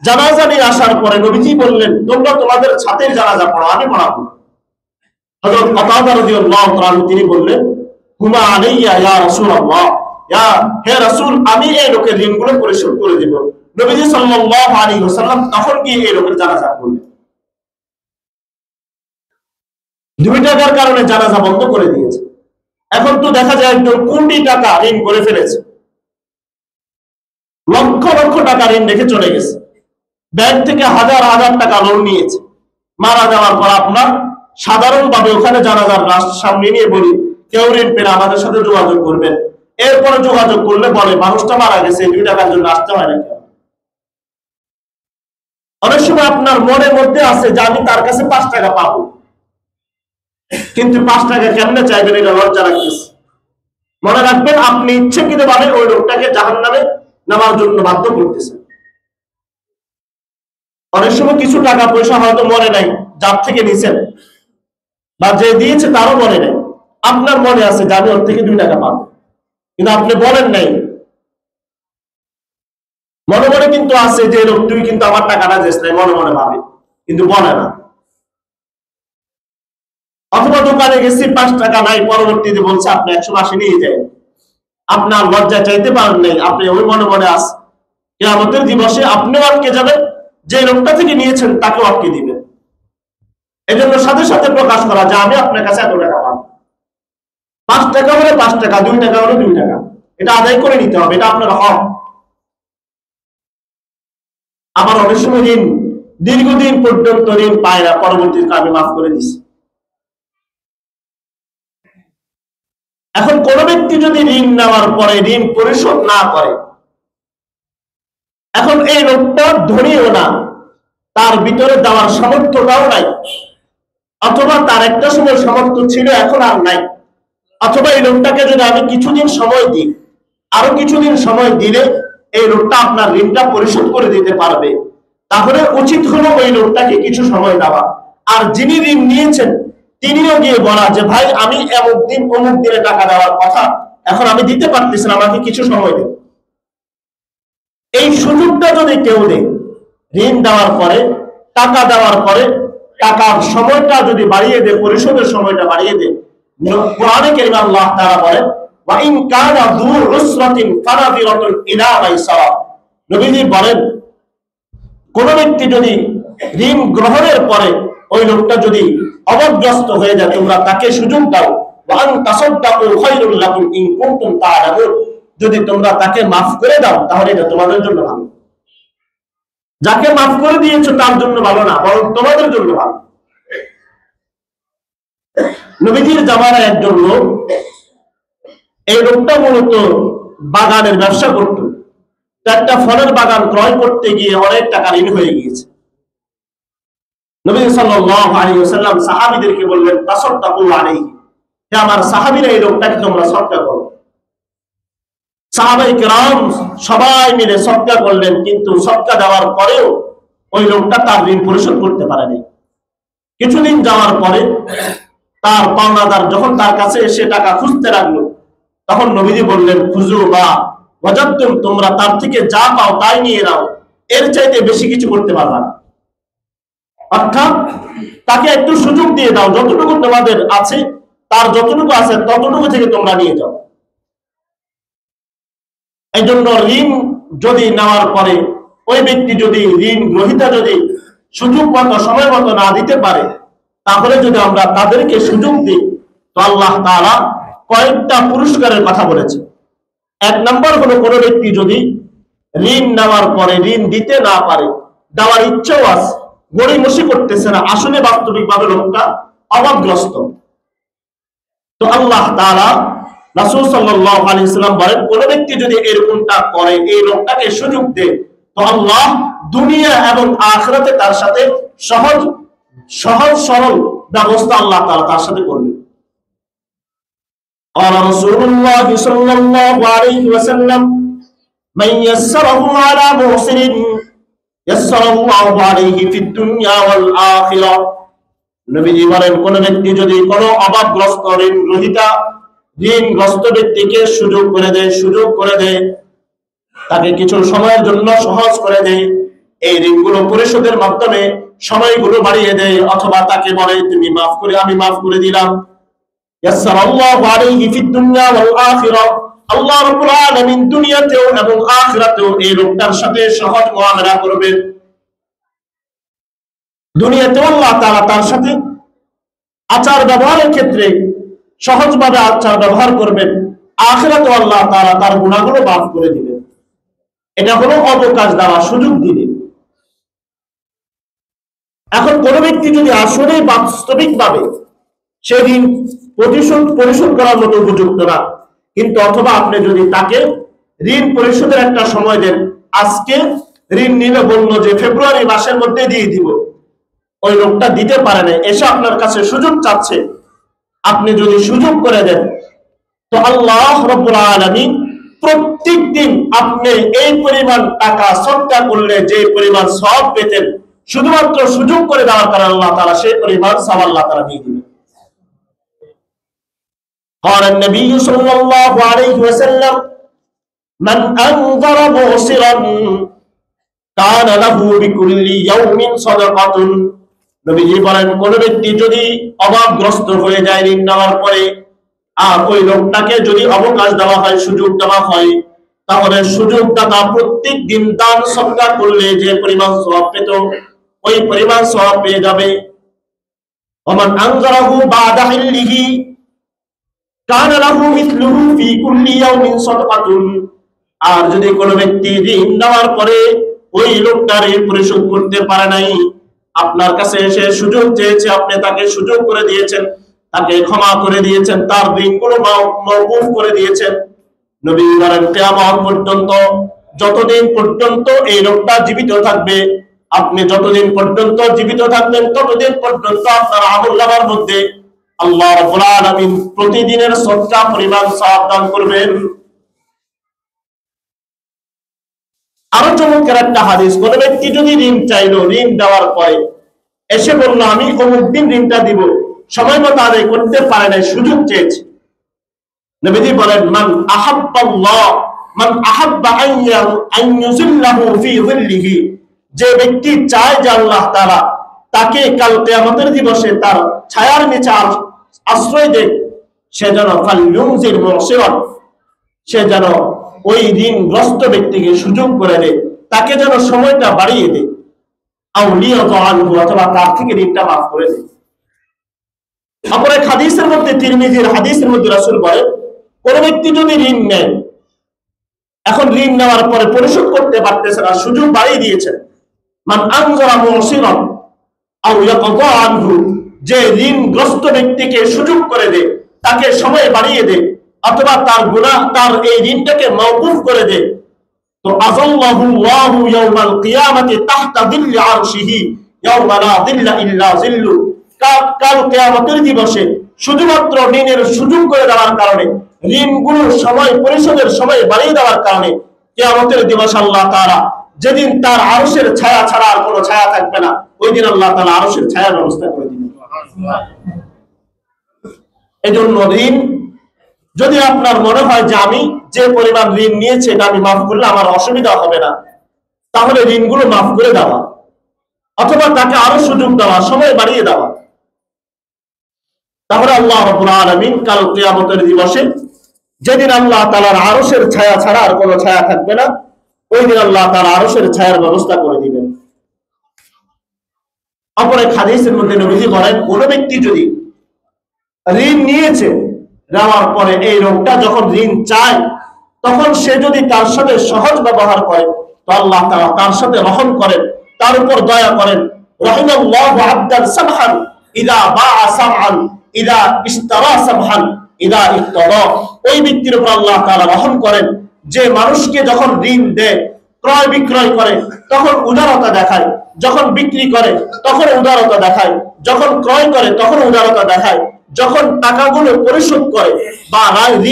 [SPEAKER 1] জানাজা নিয়ে আসার পরে নবীজি বললেন, তোমরা তোমাদের ছাতের জানাজা পড়ো, আমি পড়াবো। হযরত কাতাদা রাদিয়াল্লাহু তাআলা তিনি বললেন, হুমা আলাইয়া ইয়া রাসূলুল্লাহ, হে রাসূল, আমি এই লোকের ঋণগুলো পরিশোধ করে দেব। নবীজি সাল্লাল্লাহু আলাইহি ওয়াসাল্লাম তখন কি এই লোকের জানাজা পড়লেন। 2 টাকার কারণে জানাজা বন্ধ করে দিয়েছে। এখন তো দেখা যায় একজন কোটি টাকা ঋণ করে ফেলেছে, লক্ষ লক্ষ টাকা ঋণ রেখে চলে গেছে, ব্যাংক থেকে হাজার হাজার টাকা লোন নিয়েছে, মারা যাওয়ার পর আপনার সাধারণভাবে ওখানে জানাজার লাশ সামনে নিয়ে বলি কেউ ঋণ পেলে আমাদের সাথে যোগাযোগ করবেন। এরপরে যোগাযোগ করলে বলে মানুষটা মারা গেছে 2 টাকার জন্য আসতে হয় না কেন? অনেক সময় আপনার মনের মধ্যে আছে যে আমি তার কাছে 5 টাকা পাবো, কিন্তু 5 টাকা কেমনে চাইবেন এটা লজ্জা রাখতেছে। মনে রাখবেন আপনি ইচ্ছাকৃতভাবে ওই লোকটাকে জাহান্নামে নামার জন্য বাধ্য করতেছেন। অনেক সময় কিছু টাকা পয়সা হয়তো মনে নাই যার থেকে নিছেন বা যে দিয়েছে তারও মনে নাই, আপনার মনে আছে যে আমি ওর থেকে 2 টাকা পাবো, কিন্তু আপনি বলেন নাই। মনে মনে কিন্তু আছে যে লোক তুই কিন্তু আমার টাকাটা দিস নাই, মনে মনে ভাবে কিন্তু বলে না। অথবা দোকানে গেছি 5 টাকা নাই, পরবর্তীতে বলছে আপনি 180 নিয়ে যান, আপনার লজ্জা চাইতে পারেন নাই, আপনি ওই মনে মনে আছে। কিয়ামতের দিবসে আপনিও আটকে যাবেন, যে লোকটা থেকে নিয়েছেন তাকেও আটকে দিবেন। এজন্য সাথে সাথে প্রকাশ করা যে আমি আপনার কাছে এত টাকা পাবো, 5 টাকা হলে 5 টাকা, 2 টাকা হলে 2 টাকা, এটা আদায় করে নিতে হবে, এটা আপনার হক। আবার অনেক সময় ঋণ দীর্ঘদিন পর্যন্ত ঋণ পায় না, পরবর্তীতে আমি মাফ করে দিছি। এখন কোন ব্যক্তি যদি ঋণ নেওয়ার পরে ঋণ পরিশোধ না করে, এখন এই লোকটা ধনীও না, তার ভিতরে দেওয়ার সামর্থ্যটাও নাই, অথবা তার একটা সময় সামর্থ্য ছিল এখন আর নাই, অথবা এই লোকটাকে যদি আমি কিছুদিন সময় দিই, আরো কিছুদিন সময় দিলে এই লোকটা আপনার ঋণটা পরিশোধ করে দিতে পারবে, তাহলে উচিত হলো ওই লোকটাকে কিছু সময় দেওয়া। আর যিনি ঋণ নিয়েছেন তিনিও গিয়ে বলা যে ভাই আমি অমুক দিন অমুক দিনে টাকা দেওয়ার কথা, এখন আমি দিতে পারতেছি না, আমাকে কিছু সময় দেন। এই সুযোগটা যদি কেউ দেয়, ঋণ দেওয়ার পরে টাকা দেওয়ার পরে টাকার সময়টা যদি বাড়িয়ে দেয়, পরিশোধের সময়টা বাড়িয়ে দেয়, কোরআনে কারীমে আল্লাহ তাআলা বলেন ওয়া ইন কানা যু উসরাতিন ফানাযিরাতুন ইলা মাইসারা। নবীজি বলেন কোন ব্যক্তি যদি ঋণ গ্রহণের পরে ওই লোকটা যদি অভাবগ্রস্ত হয়ে যায়, তোমরা তাকে সুযোগ দাও, ওয়া আন তাসাদদাকু খায়রুল লাকুম ইন কুনতুম তা'লামুন, যদি তোমরা তাকে মাফ করে দাও তাহলে এটা তোমাদের জন্য ভালো। যাকে মাফ করে দিয়েছো তার জন্য ভালো না, বরং তোমাদের জন্য ভালো। নবীজির জামানায় একজন লোক, এই লোকটা মূলত বাগানের ব্যবসা করত, একটা ফলের বাগান ক্রয় করতে গিয়ে অনেক টাকা ঋণ হয়ে গিয়েছে। নবী সাল্লাল্লাহু আলাইহি ওয়াসাল্লাম সাহাবীদেরকে বললেন তাসাদদাকু আলাইহি, হে আমার সাহাবীরা এই লোকটাকে তোমরা সদকা করো। সাহাবায়ে কেরাম সবাই মিলে সদকা করলেন, কিন্তু সদকা দেওয়ার পরেও ওই লোকটা তার ঋণ পরিশোধ করতে পারেনি। কিছুদিন যাওয়ার পরে তার পাওনাদার যখন তার কাছে এসে টাকা খুঁজতে লাগলো, তখন নবীজি বললেন খুজু বা ওয়াজাদতুম, তোমরা তার থেকে যা পাও তাই নিয়ে নাও, এর চাইতে বেশি কিছু করতে পারবে না। অর্থাৎ তাকে একটু সুযোগ দিয়ে দাও, যতটুকু তোমাদের আছে তার যতটুকু আছে ততটুকু থেকে তোমরা নিয়ে যাও। এই জন্য ঋণ যদি নেওয়ার পরে ওই ব্যক্তি যদি ঋণ গ্রহীতা যদি সুযোগ মতো সময় মতো না দিতে পারে, তাহলে যদি আমরা তাদেরকে সুযোগ দিই, তো আল্লাহ তাআলা কয়েকটা পুরস্কারের কথা বলেছে। 1 নম্বর হলো কোনো ব্যক্তি যদি ঋণ নেওয়ার পরে ঋণ দিতে না পারে, দেওয়ার ইচ্ছাও আছে, গড়িমসি করতেছে না, আসলে বাস্তবিকভাবে লোকটা অভাবগ্রস্ত, তো আল্লাহ তাআলা রাসূল সাল্লাল্লাহু আলাইহি ওয়াসাল্লাম বলেন কোন ব্যক্তি যদি এরকমটা করে, এই লোকটাকে সুযোগ দেয়, তো আল্লাহ দুনিয়া এবং আখিরাতে তার সাথে সহজ সরল ব্যবস্থা আল্লাহ তাআলা তার সাথে করবেন। قال رسول الله صلى الله عليه وسلم من يسره على محسن يسر الله عليه في الدنيا والآخرة। নবীজি বলেন কোন ব্যক্তি যদি কোন অভাবগ্রস্ত ঋণগ্রস্ত ব্যক্তিকে সুযোগ করে দেয়, তাকে কিছু সময়ের জন্য সহজ করে দেয়, এই ঋণগুলো পরিশোধের মাধ্যমে সময়গুলো বাড়িয়ে দেয়, অথবা তাকে বলে তুমি মাফ করে আমি মাফ করে দিলাম, ইয়াসসারাল্লাহু আলাইহি ফিদ দুনিয়া ওয়াল আখিরা, আল্লাহ রাব্বুল আলামিন দুনিয়াতেও এবং আখিরাতেও এই লোকটার সাথে সহজ মুআমালা করবেন। দুনিয়াতেও আল্লাহ তাআলা তার সাথে আচার ব্যবহারের ক্ষেত্রে সহজভাবে আচার ব্যবহার করবেন, আখিরাতেও আল্লাহ তাআলা তার গুনাহগুলো মাফ করে দিবেন। এটা হলো অবকাশ দেওয়া, সুযোগ দিলেন। এখন কোন ব্যক্তি যদি আসলে বাস্তবিকভাবে সে ঋণ পরিশোধ করার মতো উপযুক্ত না, কিন্তু অথবা আপনি যদি তাকে ঋণ পরিশোধের একটা সময় দেন, আজকে ঋণ নিলে বললো যে ফেব্রুয়ারি মাসের মধ্যে দিয়ে দিব, ওই লোকটা দিতে পারে না, এসে আপনার কাছে সুযোগ চাচ্ছে, আপনি যদি সুযোগ করে দেন, তো আল্লাহ রাব্বুল আলামিন প্রত্যেক দিন আপনি এই পরিমাণ টাকা সদকা করলে যে পরিমাণ সওয়াব পেতেন, শুধুমাত্র সুযোগ করে দেওয়ার কারণে আল্লাহ তাআলা সেই পরিমাণ সওয়াব আল্লাহ তাআলা দিয়ে দিবেন। قال النبي صلى الله عليه وسلم من أنذر مؤسرا كان له بكل يوم صدقة। নবীজি বলেন, কোন ব্যক্তি যদি অভাবগ্রস্ত হয়ে যায় ঋণ নেওয়ার পরে, আর ওই লোকটাকে যদি অবকাশ দেওয়া হয়, সুযোগ দেওয়া হয়, তাহলে সুযোগদাতা প্রত্যেক দিন দান সদকা করলে যে পরিমাণ সওয়াব পেত, ওই পরিমাণ সওয়াব পেয়ে যাবে। ওমান আনজারাহু বাদা হিল্লিহি কানা লাহু মিথলুহু ফি কুল্লি ইয়াউমিন সাদাকাতুন। আর যদি কোনো ব্যক্তি ঋণ নেওয়ার পরে ওই লোকটা ঋণ পরিশোধ করতে পারে নাই, আপনার কাছে এসে সুযোগ চেয়েছে, আপনি তাকে সুযোগ করে দিয়েছেন, তাকে ক্ষমা করে দিয়েছেন, তার ঋণগুলো মওকুফ করে দিয়েছেন। নবী বলেন, কিয়ামত পর্যন্ত, যতদিন পর্যন্ত এই লোকটা জীবিত থাকবে, আপনি যতদিন পর্যন্ত জীবিত থাকবেন, ততদিন পর্যন্ত আপনার আমলনামার মধ্যে আল্লাহ রাব্বুল আলামিন প্রতিদিনের সদকা পরিমাণ সওয়াব দান করবেন। আরো চমৎকার একটা হাদিস, কোন ব্যক্তি যদি ঋণ চাইলো, ঋণ দেওয়ার পরে এসে বললো আমি অমুক দিন ঋণটা দিব, সময় মতো আদায় করতে পারে নাই, সুযোগ চেয়েছে, নবীজি বলেন, মান আহাব্বাল্লাহ মান আহাব্বা আন ইউযিল্লাহু ফি যিল্লিহি, যে ব্যক্তি চায় যে আল্লাহ তাআলা তাকে কাল কিয়ামতের দিবসে তার ছায়ার নিচে আশ্রয় দেয়, সে যেন ফালইউনজির মুসিরাত, সে যেন ওই ঋণগ্রস্ত ব্যক্তিকে সুযোগ করে দেয়, তাকে যেন সময়টা বাড়িয়ে দেয়, আউলিয়াতু আনহু, অথবা তার থেকে ঋণটা মাফ করে দেয়। অপর এক হাদিসের মধ্যে, তিরমিজির হাদিসের মধ্যে রাসূল বলেন, কোন ব্যক্তি যদি ঋণ নেয়, এখন ঋণ নেওয়ার পরে পরিশোধ করতে পারতেছে না, সুযোগ বাড়িয়ে দিয়েছেন, মান আনজারা মুসিরান আও ইয়াকতা আনহু, যে ঋণগ্রস্ত ব্যক্তিকে সুযোগ করে দেয়, তাকে সময় বাড়িয়ে দেয়, অথবা তার গুনাহ, তার এই ঋণটাকে মাওকুফ করে দেয়, তো আযাল্লাহু আল্লাহু ইয়াউমাল কিয়ামাতি তাহতা যিল্লি আরশিহি ইয়াউমা লা যিল্লা ইল্লা যিল্লু। কাল কিয়ামতের দিবসে শুধুমাত্র ঋণের সুযোগ করে দেওয়ার কারণে, ঋণগুলো সময় পরিশোধের সময় বাড়িয়ে দেওয়ার কারণে, কিয়ামতের দিবস আল্লাহ তাআলা, যেদিন তার আরশের ছায়া ছাড়া আর কোনো ছায়া থাকবে না, ওই দিন আল্লাহ তাআলা আরশের ছায়ার ব্যবস্থা করে দিবেন। এজন্য ঋণ, যদি আপনার মনে হয় যে আমি যে পরিমাণ ঋণ নিয়েছি এটা আমি মাফ করলে আমার অসুবিধা হবে না, তাহলে ঋণগুলো মাফ করে দেওয়া, অথবা তাকে আরো সুযোগ দেওয়া, সময় বাড়িয়ে দেওয়া, তাহলে আল্লাহ রাব্বুল আলামিন কাল কিয়ামতের দিবসে, যেদিন আল্লাহ তাআলার আরশের ছায়া ছাড়া আর কোনো ছায়া থাকবে না, ওই দিন আল্লাহ তাআলা আরশের ছায়ার ব্যবস্থা করে দিবেন। অপর এক হাদিসের মধ্যে নবীজি বলেন, কোন ব্যক্তি যদি ঋণ নিয়েছে, নেওয়ার পরে এই লোকটা যখন ঋণ চায়, তখন সে যদি তার সাথে সহজ ব্যবহার করে, তো আল্লাহ তাআলা তার সাথে রহম করেন, তার উপর দয়া করেন। রাহিমাল্লাহু আবদান সামহান ইযা বাআ সামহান ইযা ইশতারা সামহান ইযা ইক্তাদা। ওই ব্যক্তির উপর আল্লাহ তাআলা রহম করেন, যে মানুষকে যখন ঋণ দেয়, ক্রয় বিক্রয় করে, তখন উদারতা দেখায়, যখন বিক্রি করে তখন উদারতা দেখায়, যখন ক্রয় করে তখন উদারতা দেখায়, যখন টাকাগুলো পরিশোধ করে বা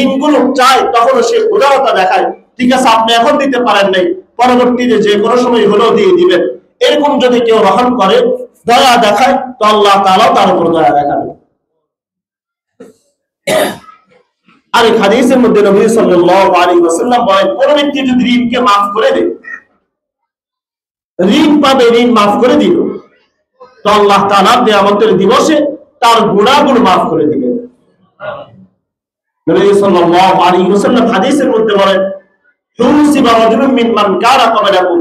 [SPEAKER 1] ঋণগুলো চায় তখন সে উদারতা দেখায়। ঠিক আছে, আপনি এখন দিতে পারেন নাই, পরবর্তীতে যে কোনো সময় হলেও দিয়ে দিবেন, এরকম যদি কেউ রহম করে, দয়া দেখায়, তো আল্লাহ তাআলা তার উপর দয়া দেখাবে। আর এই হাদিসের মধ্যে নবী সাল্লাল্লাহু আলাইহি ওয়াসাল্লাম বলেন, কোন ব্যক্তি যদি ঋণকে মাফ করে দেয়, ঋণ পাবে, ঋণ মাফ করে দিল, তো আল্লাহ তাআলা কিয়ামতের দিবসে তার গুনাহগুলো মাফ করে দিবেন। নবী সাল্লাল্লাহু আলাইহি ওয়াসাল্লাম হাদিসের মধ্যে বলেন, হুসিবা রাজুলুম মিম্মান কানা ক্বাবলাকুম,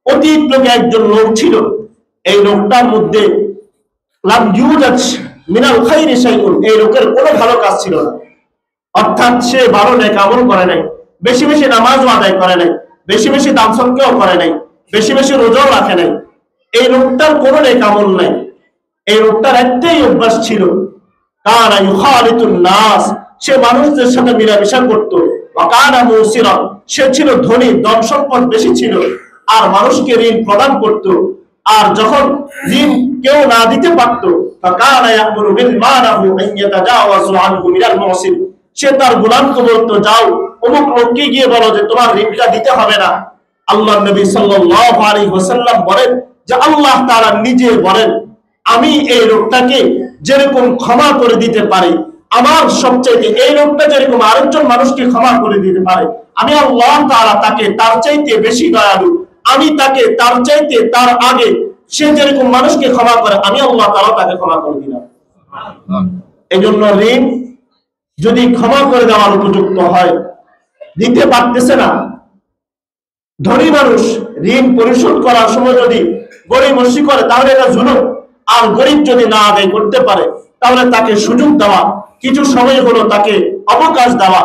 [SPEAKER 1] অতীত যুগে একজন লোক ছিল, এই লোকটার মধ্যে লাম ইউজাদ মিনাল খাইরি শাইউন, এই লোকের কোনো ভালো কাজ ছিল না, অর্থাৎ সে ভালো নেক আমল করে নাই, বেশি বেশি নামাজও আদায় করে নাই, বেশি বেশি দান সদকাও করে নাই, বেশি বেশি রোজাও রাখে নাই, এই লোকটার কোনো নেক আমল নাই, এই লোকটার একটাই অভ্যাস ছিল, কানা ইউখালিতুন নাস, সে মানুষদের সাথে মিলামেশা করত, ওয়া কানা মুসিরা, সে ছিল ধনী, ধন সম্পদ বেশি ছিল, আর মানুষকে ঋণ প্রদান করত। আর যখন ঋণ কেউ না দিতে পারত, ফাকানা ইয়ামুরু বিল মা'রুফি আন ইয়াতাজাওয়াজু আনহু মিনাল মুসির, সে তার গোলামকে বলতো, যাও অমুক লোককে গিয়ে বলো যে তোমার ঋণটা দিতে হবে না। আল্লাহ নবী সাল্লাল্লাহু আলাইহি ওয়াসাল্লাম বলেন যে আল্লাহ তাআলা নিজে বলেন, আমি এই লোকটাকে যেরকম ক্ষমা করে দিতে পারি, আমার সবচেয়ে এই লোকটা যেরকম আরেকজন মানুষকে ক্ষমা করে দিতে পারে, আমি আল্লাহ তাআলা তাকে তার চাইতে বেশি দয়ালু, আমি তাকে তার চাইতে তার আগে সে যেরকম মানুষকে ক্ষমা করে, আমি আল্লাহ তাআলা তাকে ক্ষমা করে দিলাম। এই জন্য ঋণ যদি ক্ষমা করে দেওয়ার উপযুক্ত হয়, দিতে পারতেছে না, ধনী মানুষ ঋণ পরিশোধ করার সময় যদি গরিমসি করে, তাহলে এটা জুলুম। আর গরিব যদি না আদায় করতে পারে, তাহলে তাকে সুযোগ দেওয়া, কিছু সময় হলো তাকে অবকাশ দেওয়া।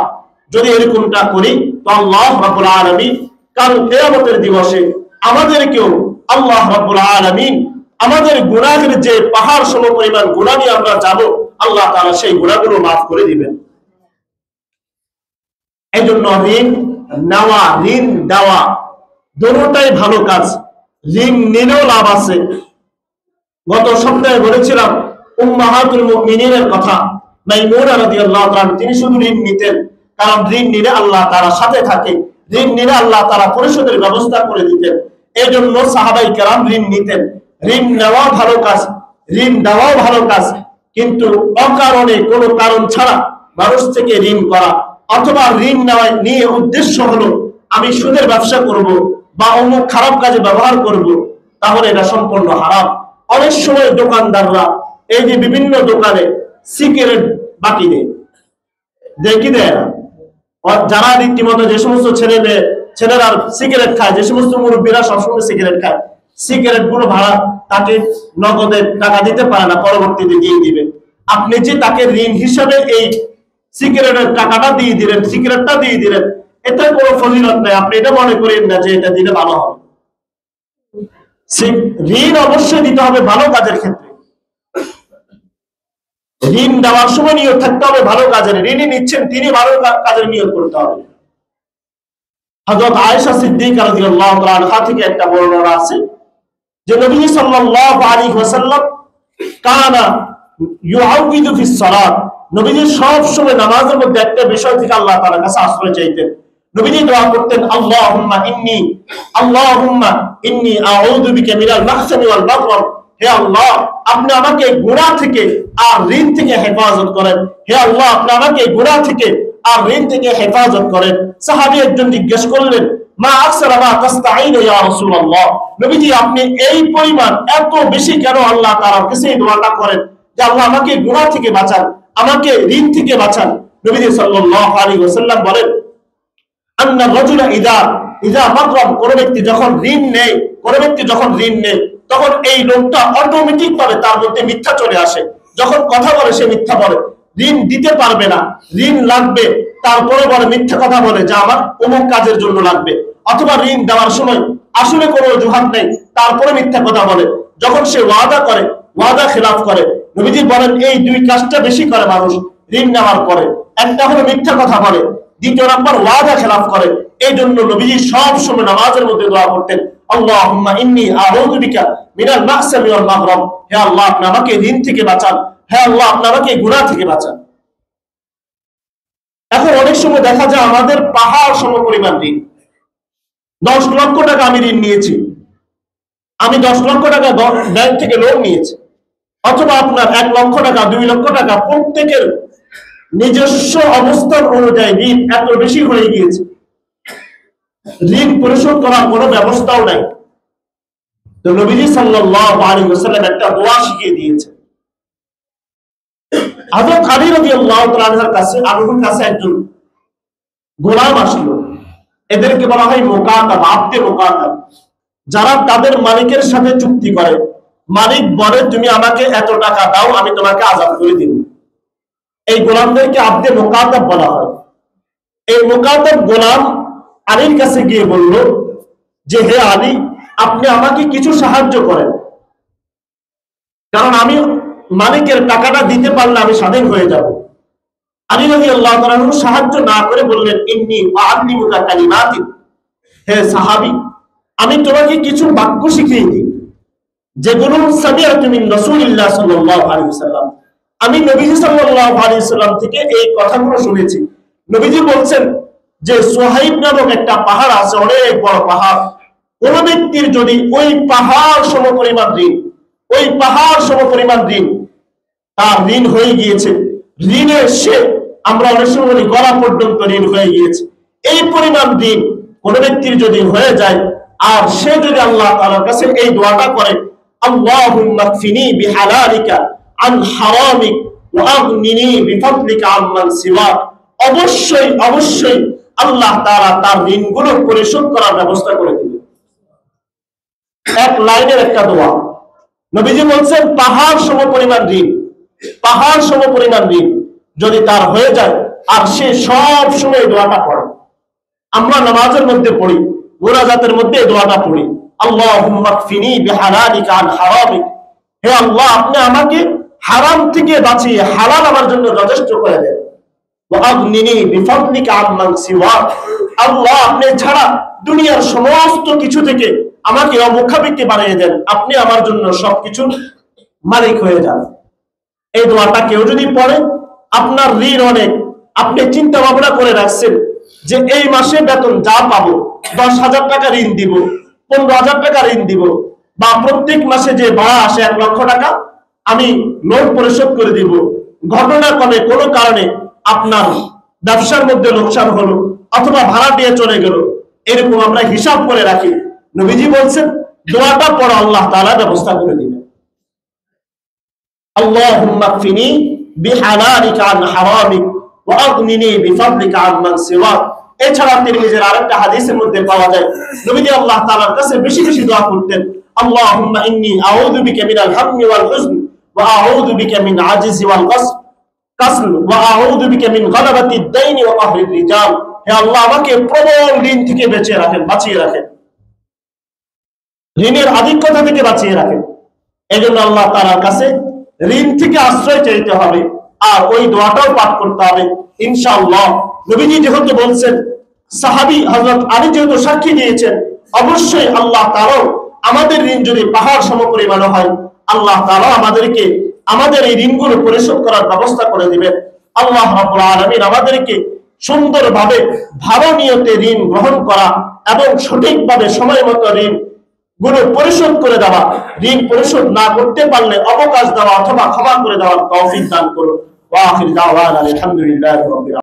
[SPEAKER 1] যদি এরকমটা করি, তো আল্লাহ রাব্বুল আলামিন কাল কিয়ামতের দিবসে আমাদেরকেও আল্লাহ রাব্বুল আলামিন আমাদের গুনাহের যে পাহাড় সমপরিমাণ গুনাহ নিয়ে আমরা যাব, আল্লাহ তাআলা সেই গুনাহগুলো মাফ করে দিবেন। এই জন্য ঋণ নেওয়া, ঋণ দেওয়া দুটোটাই ভালো কাজ। ঋণ নিলেও লাভ আছে। গত সপ্তাহে বলেছিলাম উম্মাহাতুল মুমিনিনের কথা, মাইমুনা রাদিয়াল্লাহু তাআলা, তিনি শুধু ঋণ নিতেন, কারণ ঋণ নিলে আল্লাহ তাআলা সাথে থাকে, ঋণ নিলে আল্লাহ তাআলা পরিশোধের ব্যবস্থা করে দিতেন। এই জন্য সাহাবায়ে কেরাম ঋণ নিতেন। ঋণ নেওয়া ভালো কাজ, ঋণ দেওয়াও ভালো কাজ, কিন্তু অকারণে কোনো কারণ ছাড়া মানুষ থেকে ঋণ করা, অথবা ঋণ নেওয়া নিয়ে উদ্দেশ্য হলো আমি সুদের ব্যবসা করব বা অমুক খারাপ কাজে ব্যবহার করব, তাহলে এটা সম্পূর্ণ হারাম। অনেক সময় দোকানদাররা এই যে বিভিন্ন দোকানে সিগারেট বাকি দেয়, দেখি দেয় না, যারা রীতিমতো যে সমস্ত ছেলেরা সিগারেট খায়, যে সমস্ত মুরব্বীরা সবসময় সিগারেট খায়, সিগারেট গুলো ভাড়া তাকে নগদে টাকা দিতে পারে না, পরবর্তীতে দিয়ে দিবে। আপনি যে তাকে ঋণ হিসাবে এই সিগারেটের টাকাটা দিয়ে দিলেন, সিগারেটটা দিয়ে দিলেন, এটা কোনো ফজিলত নাই। আপনি এটা মনে করেন না যে এটা দিলে ভালো হবে। ঋণ অবশ্যই দিতে হবে ভালো কাজের ক্ষেত্রে। ঋণ দেওয়ার সময় নিয়ত থাকতে হবে ভালো কাজের, ঋণই নিচ্ছেন তিনি ভালো কাজের নিয়ত করতে হবে। হযরত আয়েশা সিদ্দিকা রাদিয়াল্লাহু তাআলা আনহা থেকে একটা বর্ণনা আছে যে নবী সাল্লাল্লাহু আলাইহি ওয়াসাল্লাম কানা ইউআউযু ফিস সালাত, নবীজি সব সময় নামাজের মধ্যে একটা বিষয় থেকে আল্লাহ তাআলার কাছে আশ্রয় চাইতেন। নবীজি দোয়া করতেন, আল্লাহুম্মা ইন্নী আউযু বিকা মিনাল মাহসামি ওয়াল মাগরাম, হে আল্লাহ আপনি আমাকে গুনাহ থেকে আর ঋণ থেকে হেফাজত করেন, হে আল্লাহ আপনি আমাকে গুনাহ থেকে আর ঋণ থেকে হেফাজত করেন। সাহাবী একজন জিজ্ঞেস করলেন, মা আকসারা মা তাস্তাঈনু ইয়া রাসূলুল্লাহ, নবীজি আপনি এই পরিমাণ এত বেশি কেন আল্লাহ তাআলার কাছে এই দোয়াটা করেন যে আল্লাহ আমাকে গুনাহ থেকে বাঁচান, আমাকে ঋণ থেকে বাঁচান? নবীজি সাল্লাল্লাহু আলাইহি ওয়াসাল্লাম বলেন, আন্না রাজুলা ইযা মাগরাম, কোন ব্যক্তি যখন ঋণ নেয়, তখন এই লোকটা অটোমেটিক ভাবে তার মধ্যে মিথ্যা চলে আসে। যখন কথা বলে সে মিথ্যা বলে, ঋণ দিতে পারবে না, ঋণ লাগবে, তারপরে বলে মিথ্যা কথা বলে যে আমার অমুক কাজের জন্য লাগবে, অথবা ঋণ দেওয়ার সময় আসলে কোনো অজুহাত নেই, তারপরে মিথ্যা কথা বলে। যখন সে ওয়াদা করে, ওয়াদা খেলাফ করে। নবীজি বলেন এই দুই কাজটা বেশি করে মানুষ ঋণ নেওয়ার পরে। একটা হলো মিথ্যা কথা বলে, দ্বিতীয় নাম্বার ওয়াদা খেলাফ করে। এই জন্য নবীজি সব সময় নামাজের মধ্যে দোয়া করতেন, আল্লাহুম্মা ইন্নী আউযু বিকা মিনাল মাহসামি ওয়াল মাগরাম, হে আল্লাহ আপনি আমাকে ঋণ থেকে বাঁচান, হে আল্লাহ আপনি আমাকে গুনাহ থেকে বাঁচান। এখন অনেক সময় দেখা যায় আমাদের পাহাড় সমপরিমাণ ঋণ, 10 লক্ষ টাকা আমি ঋণ নিয়েছি, আমি 10 লক্ষ টাকা ব্যাংক থেকে লোন নিয়েছি, অথবা আপনার 1 লক্ষ টাকা 2 লক্ষ টাকা, প্রত্যেকের নিজস্ব অবস্থান অনুযায়ী ঋণ এত বেশি হয়ে গিয়েছে, ঋণ পরিশোধ করার কোনো ব্যবস্থাও নাই। তো নবীজি সাল্লাল্লাহু আলাইহি ওয়াসাল্লাম একটা দোয়া শিখিয়ে দিয়েছে। হযরত আলী রাদিয়াল্লাহু তাআলা আনহুর কাছে একজন গোলাম আসলো, এদেরকে বলা হয় মুকাতাব, আব্দে মুকাতাব, যারা তাদের মালিকের সাথে চুক্তি করে। মালিক বলে তুমি আমাকে এত টাকা দাও, আমি তোমাকে আজাদ করে দিব। এই গোলামদেরকে আব্দে মুকাতাব বলা হয়। এই মুকাতাব গোলাম আলীর কাছে গিয়ে বলল যে হে আলী, আপনি আমাকে কিছু সাহায্য করেন, কারণ আমি মালিকের টাকাটা দিতে পারলে আমি স্বাধীন হয়ে যাব। আলী রাদিয়াল্লাহু তাআলা আনহু সাহায্য না করে বললেন, ইন্নী উআল্লিমুকা কালিমাতিন, হে সাহাবী, আমি তোমাকে কিছু বাক্য শিখিয়ে দিই যেগুলো সামিআতু মিন রাসূলিল্লাহ সাল্লাল্লাহু আলাইহি ওয়াসাল্লাম, আমি নবীজি সাল্লাল্লাহু আলাইহি ওয়াসাল্লাম থেকে এই কথাগুলো শুনেছি। নবীজি বলছেন যে সুহাইব নামক একটা পাহাড় আছে, অনেক বড় পাহাড়। কোন ব্যক্তির যদি ওই পাহাড় সমপরিমাণ ঋণ, ওই পাহাড় সমপরিমাণ ঋণ তার ঋণ হয়ে গিয়েছে, ঋণের সে, আমরা অনেক সময় বলি গলা পর্যন্ত ঋণ হয়ে গিয়েছে, এই পরিমাণ ঋণ কোন ব্যক্তির যদি হয়ে যায়, আর সে যদি আল্লাহ তাআলার কাছে এই দোয়াটা করে, আল্লাহুম্মা কফিনি বিহালালিকা আন হারামিক ওয়া আগনিনি বিফাদলিকা আম্মান সিওয়াক, অবশ্যই অবশ্যই আল্লাহ তাআলা তার ঋণগুলো পরিশোধ করার ব্যবস্থা করে দিবেন। এক লাইনের একটা দোয়া। নবীজি বলছেন পাহাড় সমপরিমাণ ঋণ, পাহাড় সমপরিমাণ ঋণ যদি তার হয়ে যায়, আর সে সব সময় দোয়াটা পড়ে, আমরা নামাজের মধ্যে পড়ি, মুনাজাতের মধ্যে এই দোয়াটা পড়ি, আল্লাহুম্মা কফিনি বিহালালিকা আন হারামিক, হে আল্লাহ আপনি আমাকে হারাম থেকে বাঁচিয়ে হালাল আমার জন্য যথেষ্ট করে দেন, ওয়া আগনিনি বিফাদলিকা আম্মান সিওয়াক, আল্লাহ আপনি ছাড়া দুনিয়ার সমস্ত কিছু থেকে আমাকে অমুখাপেক্ষী বানিয়ে দেন, আপনি আমার জন্য সবকিছুর মালিক হয়ে যান। এই দোয়াটা কেউ যদি পড়ে, আপনার ঋণ অনেক, আপনি চিন্তা ভাবনা করে রাখছেন যে এই মাসে বেতন যা পাবো 10,000 টাকা ঋণ দিব, 15,000 টাকা ঋণ দিব, বা প্রত্যেক মাসে যে ভাড়া আসে 1 লক্ষ টাকা আমি লোন পরিশোধ করে দিব। ঘটনাক্রমে কোনো কারণে আপনার ব্যবসার মধ্যে লোকসান হলো, অথবা ভাড়া দিয়ে চলে গেল, এরকম আমরা হিসাব করে রাখি। নবীজি বলছেন দোয়াটা পড়া আল্লাহ তাআলা ব্যবস্থা করে দিবেন। আল্লাহুম্মা কফিনি বিহালালিকা আন হারামিক ওয়া আগনিনি বিফাদলিকা আম্মান সিওয়াক। এছাড়া তিরমিজির আরেকটা হাদিসের মধ্যে পাওয়া যায় নবীজি আল্লাহ তাআলার কাছে বেশি বেশি দোয়া করতেন, আল্লাহুম্মা ইন্নী আউযু বিকা মিনাল হাম্মি ওয়াল হুজন ওয়া আউযু বিকা মিন আজিজি ওয়াল কাসল ওয়া আউযু বিকা মিন গালাবাতিদ দাইনি ওয়া কাহরির রিজাল, হে আল্লাহ আমাকে প্রবল ঋণ থেকে বাঁচিয়ে রাখেন, ঋণের আধিক্যতা থেকে বাঁচিয়ে রাখেন। এজন্য আল্লাহ তাআলার কাছে ঋণ থেকে আশ্রয় চাইতে হবে, আর ওই দোয়াটাও পাঠ করতে হবে ইনশাআল্লাহ। নবীজি যেহেতু বলছেন, সাহাবী হযরত আলী যেহেতু সাক্ষী দিয়েছেন, অবশ্যই আল্লাহ তাআলা আমাদের ঋণ যদি পাহাড় সমপরিমাণ হয়, আল্লাহ তাআলা আমাদেরকে আমাদের এই ঋণগুলো পরিশোধ করার ব্যবস্থা করে দিবেন। আল্লাহ রাব্বুল আলামিন আমাদেরকে সুন্দরভাবে ভালো নিয়তে ঋণ গ্রহণ করা এবং সঠিকভাবে সময় মতো ঋণ গুলো পরিশোধ করে দেওয়া, ঋণ পরিশোধ না করতে পারলে অবকাশ দেওয়া অথবা ক্ষমা করে দেওয়ার তৌফিক দান করুন। ওয়া আখির দাওয়ানা আলহামদুলিল্লাহি রাব্বিল আলামিন।